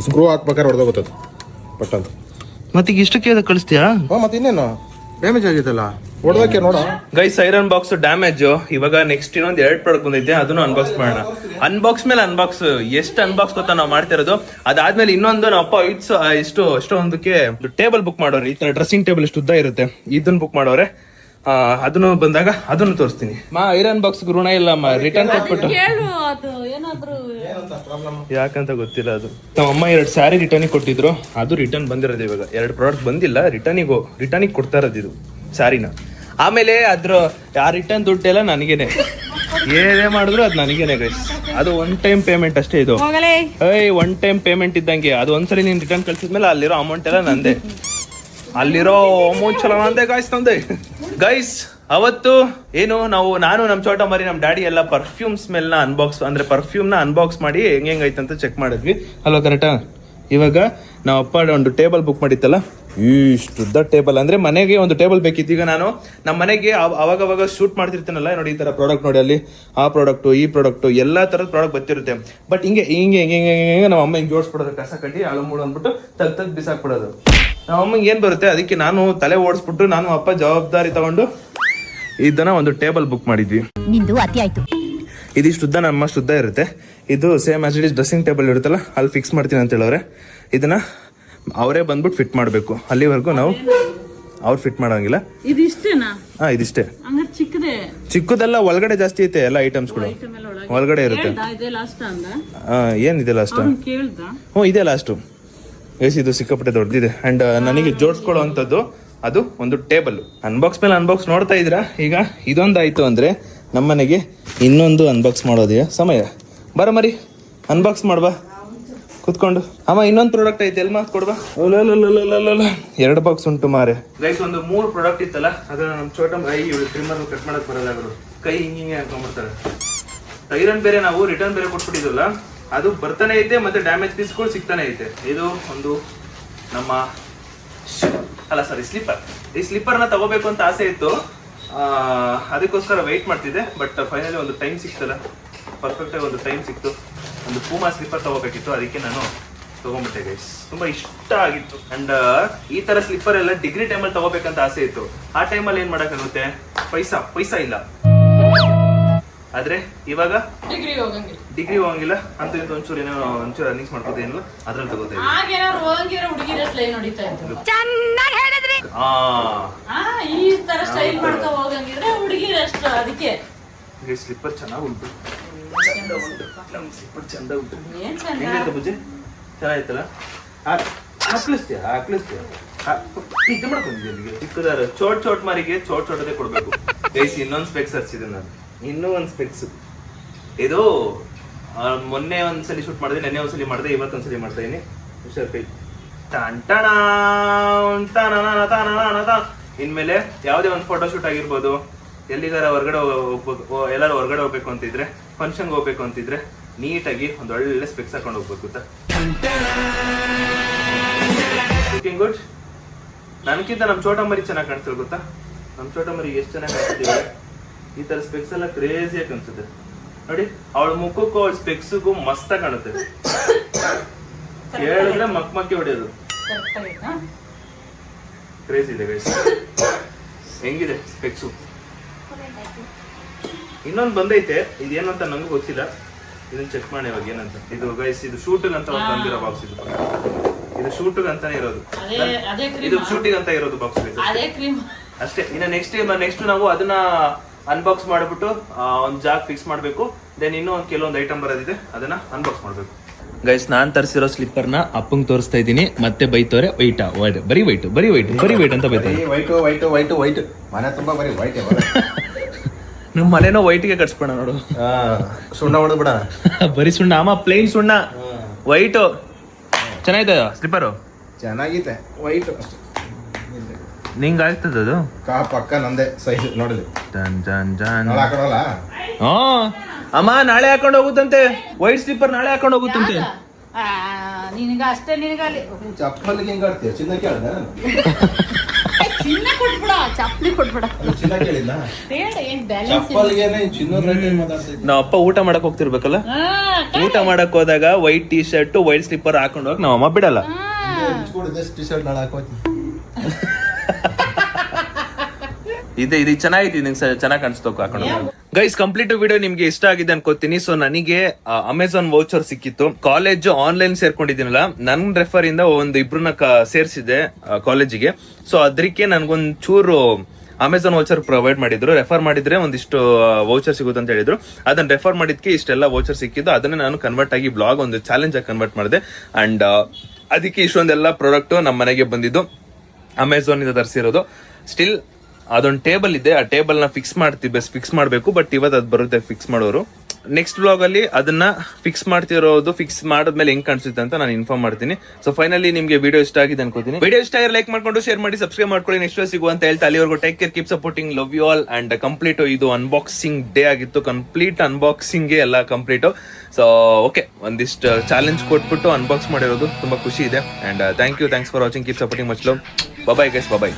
ಸ್ಕ್ರೂ ಹಾಕ್ಬೇಕಾದ್ರೆ ಹೊಡೆದೋಗುತ್ತದೆ ಪಟ್ ಅಂತ. ಮತ್ತೆ ಈಗ ಇಷ್ಟಕ್ಕೆ ಕಳಿಸ್ತೀಯಾ? ಮತ್ತೆ ಇನ್ನೇನು ಡ್ಯಾಮೇಜ್ ಆಗಿತ್ತಲ್ಲ, ಹೊಡೆದಕ್ಕೆ ನೋಡ. Guys, iron box damage. ಇವಾಗ ನೆಕ್ಸ್ಟ್ ಇನ್ನೊಂದು 2 ಪ್ರಾಡಕ್ಟ್ ಬಂದೈತೆ, ಅದನ್ನು ಅನ್ಬಾಕ್ಸ್ ಮಾಡೋಣ. ಅನ್ಬಾಕ್ಸ್ ಮೇಲೆ ಅನ್ಬಾಕ್ಸ್. ಎಷ್ಟು ಅನ್ಬಾಕ್ಸ್ ಗೊತ್ತಾ ನಾವು ಮಾಡ್ತಿರೋದು. ಅದಾದ್ಮೇಲೆ ಇನ್ನೊಂದು ನಮ್ಮ ಅಪ್ಪ ಎಷ್ಟೊಂದಕ್ಕೆ ಟೇಬಲ್ ಬುಕ್ ಮಾಡೋರು. ಈ ತರ ಡ್ರೆಸ್ಸಿಂಗ್ ಟೇಬಲ್ ಎಷ್ಟು ಉದ್ದ ಇರುತ್ತೆ, ಇದನ್ನ ಬುಕ್ ಮಾಡೋರೆ. ಅದನ್ನು ಬಂದಾಗ ಅದನ್ನು ತೋರಿಸ್ತೀನಿ. ಐರನ್ ಬಾಕ್ಸ್ ಋಣ ಇಲ್ಲ, ರಿಟರ್ನ್ ಕೊಟ್ಬಿಟ್ಟು. ಅದು ಏನಾದ್ರು ಯಾಕಂತ ಗೊತ್ತಿಲ್ಲ. ಅದು ನಮ್ಮ ಅಮ್ಮ 2 ಸ್ಯಾರಿ ರಿಟರ್ನಿಗೆ ಕೊಟ್ಟಿದ್ರು, ಅದು ರಿಟರ್ನ್ ಬಂದಿರೋದು. ಇವಾಗ 2 ಪ್ರಾಡಕ್ಟ್ ಬಂದಿಲ್ಲ, ರಿಟರ್ನಿಗೆ ಕೊಡ್ತಾ ಇರೋದು ಇದು ಸ್ಯಾರಿನ. ಆಮೇಲೆ ಅದ್ರ ಆ ರಿಟರ್ನ್ ದುಡ್ಡೆಲ್ಲ ನನಗೇನೆ. ಏನೇ ಮಾಡಿದ್ರು ಅದು ನನಗೇನೆ ಗೈಸ್. ಅದು 1 ಟೈಮ್ ಪೇಮೆಂಟ್ ಅಷ್ಟೇ. ಇದು 1 ಟೈಮ್ ಪೇಮೆಂಟ್ ಇದ್ದಂಗೆ. ಅದು ಒಂದ್ಸಲಿ ನೀನ್ ರಿಟರ್ನ್ ಕಳ್ಸಿದ್ಮೇಲೆ ಅಲ್ಲಿರೋ ಅಮೌಂಟ್ ಎಲ್ಲ ನಂದೆ. ಅಲ್ಲಿರೋ ಅಮೌಂಟ್ ಚಲೋ ನಂದೆ ಗೈಸ್, ನಂದೆ ಗೈಸ್. ಅವತ್ತು ಏನು ನಾನು ನಮ್ಮ ಚೋಟ ಮರಿ, ನಮ್ಮ ಡ್ಯಾಡಿ ಎಲ್ಲ ಪರ್ಫ್ಯೂಮ್ ಸ್ಮೆಲ್ ನ ಅನ್ಬಾಕ್ಸ್, ಅಂದ್ರೆ ಪರ್ಫ್ಯೂಮ್ ನ ಅನ್ಬಾಕ್ಸ್ ಮಾಡಿ ಹೆಂಗೈತೆ ಅಂತ ಚೆಕ್ ಮಾಡಿದ್ವಿ ಅಲ್ವಾ, ಕರೆಕ್ಟಾ? ಇವಾಗ ನಾವು ಅಪ್ಪ ಒಂದು ಟೇಬಲ್ ಬುಕ್ ಮಾಡಿತ್ತಲ್ಲ, ಇಷ್ಟುದ್ದ ಟೇಬಲ್. ಅಂದ್ರೆ ಮನೆಗೆ ಒಂದು ಟೇಬಲ್ ಬೇಕಿತ್ತು. ಈಗ ನಾನು ನಮ್ಮ ಮನೆಗೆ ಅವಾಗ ಶೂಟ್ ಮಾಡ್ತಿರ್ತೇನಲ್ಲ ನೋಡಿ, ಈ ತರ ಪ್ರಾಡಕ್ಟ್ ನೋಡಿ, ಅಲ್ಲಿ ಆ ಪ್ರಾಡಕ್ಟ್, ಈ ಪ್ರಾಡಕ್ಟ್, ಎಲ್ಲಾ ತರದ ಪ್ರಾಡಕ್ಟ್ ಬರ್ತಿರುತ್ತೆ. ಬಟ್ ಹಿಂಗೆ ನಮ್ಮ ಅಮ್ಮ ಹಿಂಗೆ ಜೋಡಿಸ್ಬಿಡೋದು, ಕಸ ಕಡ್ಡಿ ಅಳು ಮೂಳು ಅಂದ್ಬಿಟ್ಟು ತೆಗ್ದು ಬಿಸಾಕ್ಬಿಡೋದು. ನಮ್ಮ ಅಮ್ಮಂಗೆ ಏನ್ ಬರುತ್ತೆ, ಅದಕ್ಕೆ ನಾನು ತಲೆ ಓಡಿಸ್ಬಿಟ್ಟು ನಾನು ಅಪ್ಪ ಜವಾಬ್ದಾರಿ ತಗೊಂಡು ಇದನ್ನ ಒಂದು ಟೇಬಲ್ ಬುಕ್ ಮಾಡಿದ್ವಿ. ನಿಂದು ಅತಿ ಆಯ್ತು. ಇದಿಷ್ಟು ಉದ್ದ, ನಮ್ಮ ಉದ್ದ ಇರುತ್ತೆ. ಇದು same as it is dressing table ಇರುತ್ತಲ್ಲ, ಅಲ್ಲಿ ಫಿಕ್ಸ್ ಮಾಡ್ತೀನಿ ಅಂತ ಹೇಳವ್ರೆ. ಇದನ್ನ ಅವರೇ ಬಂದ್ಬಿಟ್ಟು ಫಿಟ್ ಮಾಡಬೇಕು. ಅಲ್ಲಿವರೆಗೂ ನಾವು ಅವ್ರು ಫಿಟ್ ಮಾಡೋಂಗಿಲ್ಲ. ಇದಿಷ್ಟೇನಾ? ಇದಿಷ್ಟೇ. ಹಂಗಾರೆ ಚಿಕ್ಕದೇ? ಚಿಕ್ಕದೆಲ್ಲ, ಒಳಗಡೆ ಜಾಸ್ತಿ ಐತೆ ಎಲ್ಲ ಐಟಮ್ಸ್ಗಳು, ಒಳಗಡೆ ಇರುತ್ತೆ. ಏನಿದೆ ಲಾಸ್ಟ್? ಹ್ಞೂ, ಇದೆ ಲಾಸ್ಟು. ಇದು ಸಿಕ್ಕಾಪಟ್ಟೆ ದೊಡ್ಡದಿದೆ. ಅಂಡ್ ನನಗೆ ಜೋಡಿಸ್ಕೊಳ್ಳೋ ಅಂಥದ್ದು ಅದು ಒಂದು ಟೇಬಲ್. ಅನ್ಬಾಕ್ಸ್ ಮೇಲೆ ಅನ್ಬಾಕ್ಸ್ ನೋಡ್ತಾ ಇದ್ದೀರಾ. ಈಗ ಇದೊಂದಾಯಿತು ಅಂದರೆ ನಮ್ಮನೆಗೆ ಇನ್ನೊಂದು ಅನ್ಬಾಕ್ಸ್ ಮಾಡೋದೆಯಾ ಸಮಯ. ಬರ ಮರಿ ಅನ್ಬಾಕ್ಸ್ ಮಾಡ್ಬಾ ಕುತ್ಕೊಂಡು. ಅಮ್ಮ ಇನ್ನೊಂದು ಪ್ರಾಡಕ್ಟ್ ಐತೆ ಎಲ್ಲಿ ಮಾತು ಕೊಡ್ಬಾ. 2 ಬಾಕ್ಸ್ ಉಂಟು ಮಾರೆ. ಗೈಸ್ ಒಂದು 3 ಪ್ರಾಡಕ್ಟ್ ಇತ್ತಲ್ಲ, ಅದನ್ನ ನಮ್ಮ ಚೋಟ ಕೈ ಟ್ರಿಮ್ಮರ್ ಕಟ್ ಮಾಡಕ್ ಬರಲ್ಲ ಅವರು, ಕೈ ಹಿಂಗೆ ಅನ್ಕೊಂಡ್ಬಿಡ್ತಾರೆ. ಐರನ್ ಬೇರೆ ನಾವು ರಿಟರ್ನ್ ಬೇರೆ ಕೊಟ್ಬಿಟ್ಟಿದ್ವಲ್ಲ, ಅದು ಬರ್ತಾನೆ ಐತೆ ಮತ್ತೆ ಡ್ಯಾಮೇಜ್ ಪೀಸ್ಗಳು ಸಿಗ್ತಾನೆ ಐತೆ. ಇದು ಒಂದು ನಮ್ಮ ಸ್ಲಿಪ್ಪರ್. ಈ ಸ್ಲಿಪ್ಪರ್ನ ತಗೋಬೇಕು ಅಂತ ಆಸೆ ಇತ್ತು, ಅದಕ್ಕೋಸ್ಕರ ವೆಯ್ಟ್ ಮಾಡ್ತಿದ್ದೆ. ಬಟ್ ಫೈನಲಿ ಒಂದು ಟೈಮ್ ಸಿಕ್ತಲ್ಲ, ಪರ್ಫೆಕ್ಟಾಗಿ ಒಂದು ಟೈಮ್ ಸಿಕ್ತು. ಒಂದು ಪೂಮಾ ಸ್ಲಿಪ್ಪರ್ ತಗೋಬೇಕಿತ್ತು, ಅದಕ್ಕೆ ನಾನು ತಗೊಂಡ್ಬಿಟ್ಟೆ ಗೈಸ್. ತುಂಬಾ ಇಷ್ಟ ಆಗಿತ್ತು. ಅಂಡ್ ಈ ತರ ಸ್ಲಿಪ್ಪರ್ ಎಲ್ಲ ಡಿಗ್ರಿ ಟೈಮಲ್ಲಿ ತಗೋಬೇಕಂತ ಆಸೆ ಇತ್ತು. ಆ ಟೈಮಲ್ಲಿ ಏನ್ ಮಾಡಕ್ಕಾಗುತ್ತೆ, ಪೈಸಾ ಇಲ್ಲ. ಆದ್ರೆ ಇವಾಗ ಡಿಗ್ರಿ ಹೋಗಂಗಿಲ್ಲ ಅಂತ ಒಂಚೂರು ಅರ್ನಿಂಗ್ಸ್ ಮಾಡ್ಕೋತ ಏನಿಲ್ಲ, ಅದ್ರಲ್ಲಿ ತಗೋತೇವೆ. ಸ್ಲಿಪ್ಪರ್ ಚೆನ್ನಾಗಿ ಉಂಟು, ಸ್ಲಿಪ್ಪರ್ ಚಂದ ಉಂಟು. ಹೆಂಗೈತೆ ಬುಜ್ಜಿ, ಚೆನ್ನಾಗಿತ್ತಲ್ಲ. ಹಾಕ್ಲಿಸ್ತೀಯ ಇದು ಮಾಡ್ಕೊಂಡಿದ್ದೆ. ಚಿಕ್ಕದಾರ ಚೋಟ್ ಮಾರಿಗೆ ಚೋಟದೇ ಕೊಡ್ಬೇಕು ಗೈಸ್. ಇನ್ನೊಂದು ಸ್ಪೆಕ್ಸ್ ಹಚ್ಚಿದೆ ನಾನು, ಇನ್ನೂ ಒಂದು ಸ್ಪೆಕ್ಸ್. ಇದು ಮೊನ್ನೆ ಒಂದ್ಸಲಿ ಶೂಟ್ ಮಾಡಿದೆ, ನೆನ್ನೆ ಒಂದ್ಸಲಿ ಮಾಡಿದೆ, ಇವತ್ತೊಂದ್ಸಲಿ ಮಾಡ್ತಾ ಇದೀನಿ. ಹುಷಾರ್ ಕೈ. ಇನ್ಮೇಲೆ ಯಾವುದೇ ಒಂದು ಫೋಟೋ ಶೂಟ್ ಆಗಿರ್ಬೋದು, ಎಲ್ಲಿಗಾರ ಹೊರಗಡೆ ಹೋಗ್ಬೇಕು, ಎಲ್ಲಾರು ಹೊರಗಡೆ ಹೋಗ್ಬೇಕು ಅಂತಿದ್ರೆ, ಫಂಕ್ಷನ್ಗೆ ಹೋಗ್ಬೇಕು ಅಂತಿದ್ರೆ ನೀಟಾಗಿ ಒಂದು ಒಳ್ಳೆ ಸ್ಪೆಕ್ಸ್ ಹಾಕೊಂಡು ಹೋಗ್ಬೇಕು ಗೊತ್ತಾ. Looking good. ನನಗಿಂತ ನಮ್ಮ ಚೋಟ ಮರಿ ಚೆನ್ನಾಗಿ ಕಾಣಿಸ್ತಾರೆ ಗೊತ್ತಾ. ನಮ್ಮ ಚೋಟ ಮರಿ ಎಷ್ಟು ಚೆನ್ನಾಗಿ ಕಾಣಿಸ್ತೀವಿ. ಈ ತರ ಸ್ಪೆಕ್ಸ್ ಎಲ್ಲ ಕ್ರೇಜಿಯಾಗಿ ಕಾಣಿಸುತ್ತೆ ನೋಡಿ. ಅವಳ ಮುಖಕ್ಕೂ ಅವಳ ಸ್ಪೆಕ್ಸ್ಗೂ ಮಸ್ತ ಕಾಣುತ್ತೆ. ಹೇಳಿದ್ರೆ ಮಕ್ಕಿ ಹೊಡೆಯೋದು. ಕ್ರೇಜ್ ಇದೆ ಗೈಸ್. ಹೆಂಗಿದೆ ಸ್ಪೆಕ್ಸು. ಇನ್ನೊಂದು ಬಂದೈತೆ, ಇದೇನಂತ ನಂಗೂ ಗೊತ್ತಿಲ್ಲ. ಇದನ್ನ ಚೆಕ್ ಮಾಡಿ ಇವಾಗ ಏನಂತ. ಇದು ಗೈಸ್ ಇದು ಶೂಟಿಗೆ ಅಂತ ತಂದಿರೋ ಬಾಕ್ಸ್. ಇದು ಶೂಟಿಗೆ ಅಂತಾನೆ ಇರೋದು, ಇದು ಶೂಟಿಗೆ ಅಂತ ಇರೋದು ಬಾಕ್ಸ್ ಅಷ್ಟೇ. ಇನ್ನು ನೆಕ್ಸ್ಟ್ ನಾವು ಅದನ್ನ ಅನ್ಬಾಕ್ಸ್ ಮಾಡ್ಬಿಟ್ಟು ಒಂದು ಜಾಗ ಫಿಕ್ಸ್ ಮಾಡಬೇಕು. ದೆನ್ ಇನ್ನೂ ಒಂದು ಕೆಲವೊಂದು ಐಟಮ್ ಬರೋದಿದೆ, ಅದನ್ನ ಅನ್ಬಾಕ್ಸ್ ಮಾಡಬೇಕು. ಗೈಸ್ ನಾನ್ ತರಿಸಿರೋ ಸ್ಲಿಪ್ಪರ್ನ ಅಪ್ಪಂಗ್ ತೋರಿಸ್ತಾ ಇದ್ದೀನಿ. ಮತ್ತೆ ಬೈತವ್ರೆ ಬರೀ ವೈಟ್ ಅಂತ ಬೈತಾರೆ. ವೈಟ್ ಮನೆ ತುಂಬಾ ಬರೀ ವೈಟ್. ನಮ್ಮ ಮನೇನೋ ವೈಟ್ಗೆ ಕಟ್ಸ್ಬೇಡ ನೋಡು. ಸುಣ್ಣ ಹೊಡೆದ್ಬಿಡ. ಬರೀ ಸುಣ್ಣ ಅಮ್ಮ, ಪ್ಲೇನ್ ಸುಣ್ಣ. ವೈಟ್ ಚೆನ್ನಾಗಿದೆ ಸ್ಲಿಪ್ಪರು, ಚೆನ್ನಾಗಿದೆ ವೈಟ್ ಅಷ್ಟೇ. ನಿಂಗೆ ಆಗ್ತದ ಅದು ಪಕ್ಕ ನಂದೇ ಸೈಜ್ ನೋಡಿದ್ವಿ. ಅಮ್ಮ ನಾಳೆ ಹಾಕೊಂಡು ಹೋಗುತ್ತಂತೆ, ವೈಟ್ ಸ್ಲಿಪ್ಪರ್ ನಾಳೆ ಹಾಕೊಂಡು ಹೋಗುತ್ತಂತೆ. ಚಪ್ಪಲಿಗೆ ಹೆಂಗ್ ಆಡ್ತೀಯ? ಚಿನ್ನ ಕೇಳ್ದ? ಚಿನ್ನ ಕೇಳಿದ್ನ? ನಾವ್ ಅಪ್ಪ ಊಟ ಮಾಡಕ್ ಹೋಗ್ತಿರ್ಬೇಕಲ್ಲ, ಊಟ ಮಾಡಕ್ ಹೋದಾಗ white T shirt white slipper ಹಾಕೊಂಡು ಹೋಗಿ ನಾವ್ ಅಮ್ಮ ಬಿಡಲ್ಲ. ಟಿ ಶರ್ಟ್ ನಾಳೆ ಹಾಕೋತಿ. ಇದು ಚೆನ್ನಾಗಿದೆ, ನಿಂಗೆ ಚೆನ್ನಾಗಿ ಕಾಣಿಸ್ತೋಕು ಹಾಕೊಂಡು. ಗೈಸ್ ಕಂಪ್ಲೀಟ್ ವಿಡಿಯೋ ನಿಮ್ಗೆ ಇಷ್ಟ ಆಗಿದೆ ಅನ್ಕೋತೀನಿ. ಸೊ ನನಗೆ ಅಮೆಝಾನ್ ವೌಚರ್ ಸಿಕ್ಕಿತ್ತು. ಕಾಲೇಜ್ ಆನ್ಲೈನ್ ಸೇರ್ಕೊಂಡಿದ್ದೀನಲ್ಲ, ನನ್ ರೆಫರ್ ಇಂದ ಒಂದು ಇಬ್ರನ್ನ ಸೇರ್ಸಿದೆ ಕಾಲೇಜಿಗೆ. ಸೊ ಅದಕ್ಕೆ ನನ್ಗೊಂದ್ ಚೂರು ಅಮೆಝಾನ್ ವೌಚರ್ ಪ್ರೊವೈಡ್ ಮಾಡಿದ್ರು. ರೆಫರ್ ಮಾಡಿದ್ರೆ ಒಂದಿಷ್ಟು ವೌಚರ್ ಸಿಗುತ್ತೆ ಅಂತ ಹೇಳಿದ್ರು. ಅದನ್ನ ರೆಫರ್ ಮಾಡಿದ್ಕೆ ಇಷ್ಟೆಲ್ಲ ವೌಚರ್ ಸಿಕ್ಕಿದ್ದು. ಅದನ್ನ ನಾನು ಕನ್ವರ್ಟ್ ಆಗಿ ಬ್ಲಾಗ್ ಒಂದು ಚಾಲೆಂಜ್ ಆಗಿ ಕನ್ವರ್ಟ್ ಮಾಡಿದೆ. ಅಂಡ್ ಅದಕ್ಕೆ ಇಷ್ಟೊಂದೆಲ್ಲ ಪ್ರಾಡಕ್ಟ್ ನಮ್ಮ ಮನೆಗೆ ಬಂದಿದ್ದು ಅಮೆಝಾನ್ ಇಂದ ತರಿಸಿರೋದು. ಸ್ಟಿಲ್ ಅದೊಂದು ಟೇಬಲ್ ಇದೆ, ಆ ಟೇಬಲ್ ನ ಫಿಕ್ಸ್ ಮಾಡಬೇಕು. ಬಟ್ ಇವತ್ತು ಅದು ಬರುತ್ತೆ ಫಿಕ್ಸ್ ಮಾಡೋರು. ನೆಕ್ಸ್ಟ್ ಬ್ಲಾಗ್ ಅಲ್ಲಿ ಅದನ್ನ ಫಿಕ್ಸ್ ಮಾಡ್ತಿರೋದು, ಫಿಕ್ಸ್ ಮಾಡಿದ್ಮೇಲೆ ಹೆಂಗ್ ಕಾಣಿಸುತ್ತೆ ಅಂತ ನಾನು ಇನ್ಫಾರ್ಮ್ ಮಾಡ್ತೀನಿ. ಸೊ ಫೈನಲಿ ನಿಮ್ಗೆ ವಿಡಿಯೋ ಇಷ್ಟ ಆಗಿದೆ ಅನ್ಕೋತೀನಿ. ವಿಡಿಯೋ ಇಷ್ಟ ಆಗಿ ಲೈಕ್ ಮಾಡ್ಕೊಂಡು ಶೇರ್ ಮಾಡಿ, ಸಬ್ಸ್ಕ್ರೈಬ್ ಮಾಡ್ಕೊಳ್ಳಿ. ನೆಕ್ಸ್ಟ್ ಸಿಗುವ ಅಂತ ಹೇಳ್ತಾ ಅಲ್ಲಿವರೆಗೂ take care, keep supporting, love you all. And complete ಇದು ಅನ್ಬಾಕ್ಸಿಂಗ್ ಡೇ ಆಗಿತ್ತು. ಕಂಪ್ಲೀಟ್ ಅನ್ಬಾಕ್ಸಿಂಗ್ ಎಲ್ಲ ಕಂಪ್ಲೀಟ್. ಸೊ ಓಕೆ, ಒಂದಿಷ್ಟು ಚಾಲೆಂಜ್ ಕೊಟ್ಬಿಟ್ಟು ಅನ್ಬಾಕ್ಸ್ ಮಾಡಿರೋದು ತುಂಬಾ ಖುಷಿ ಇದೆ. And thanks for watching, keep supporting, much love. Bye guys, bye.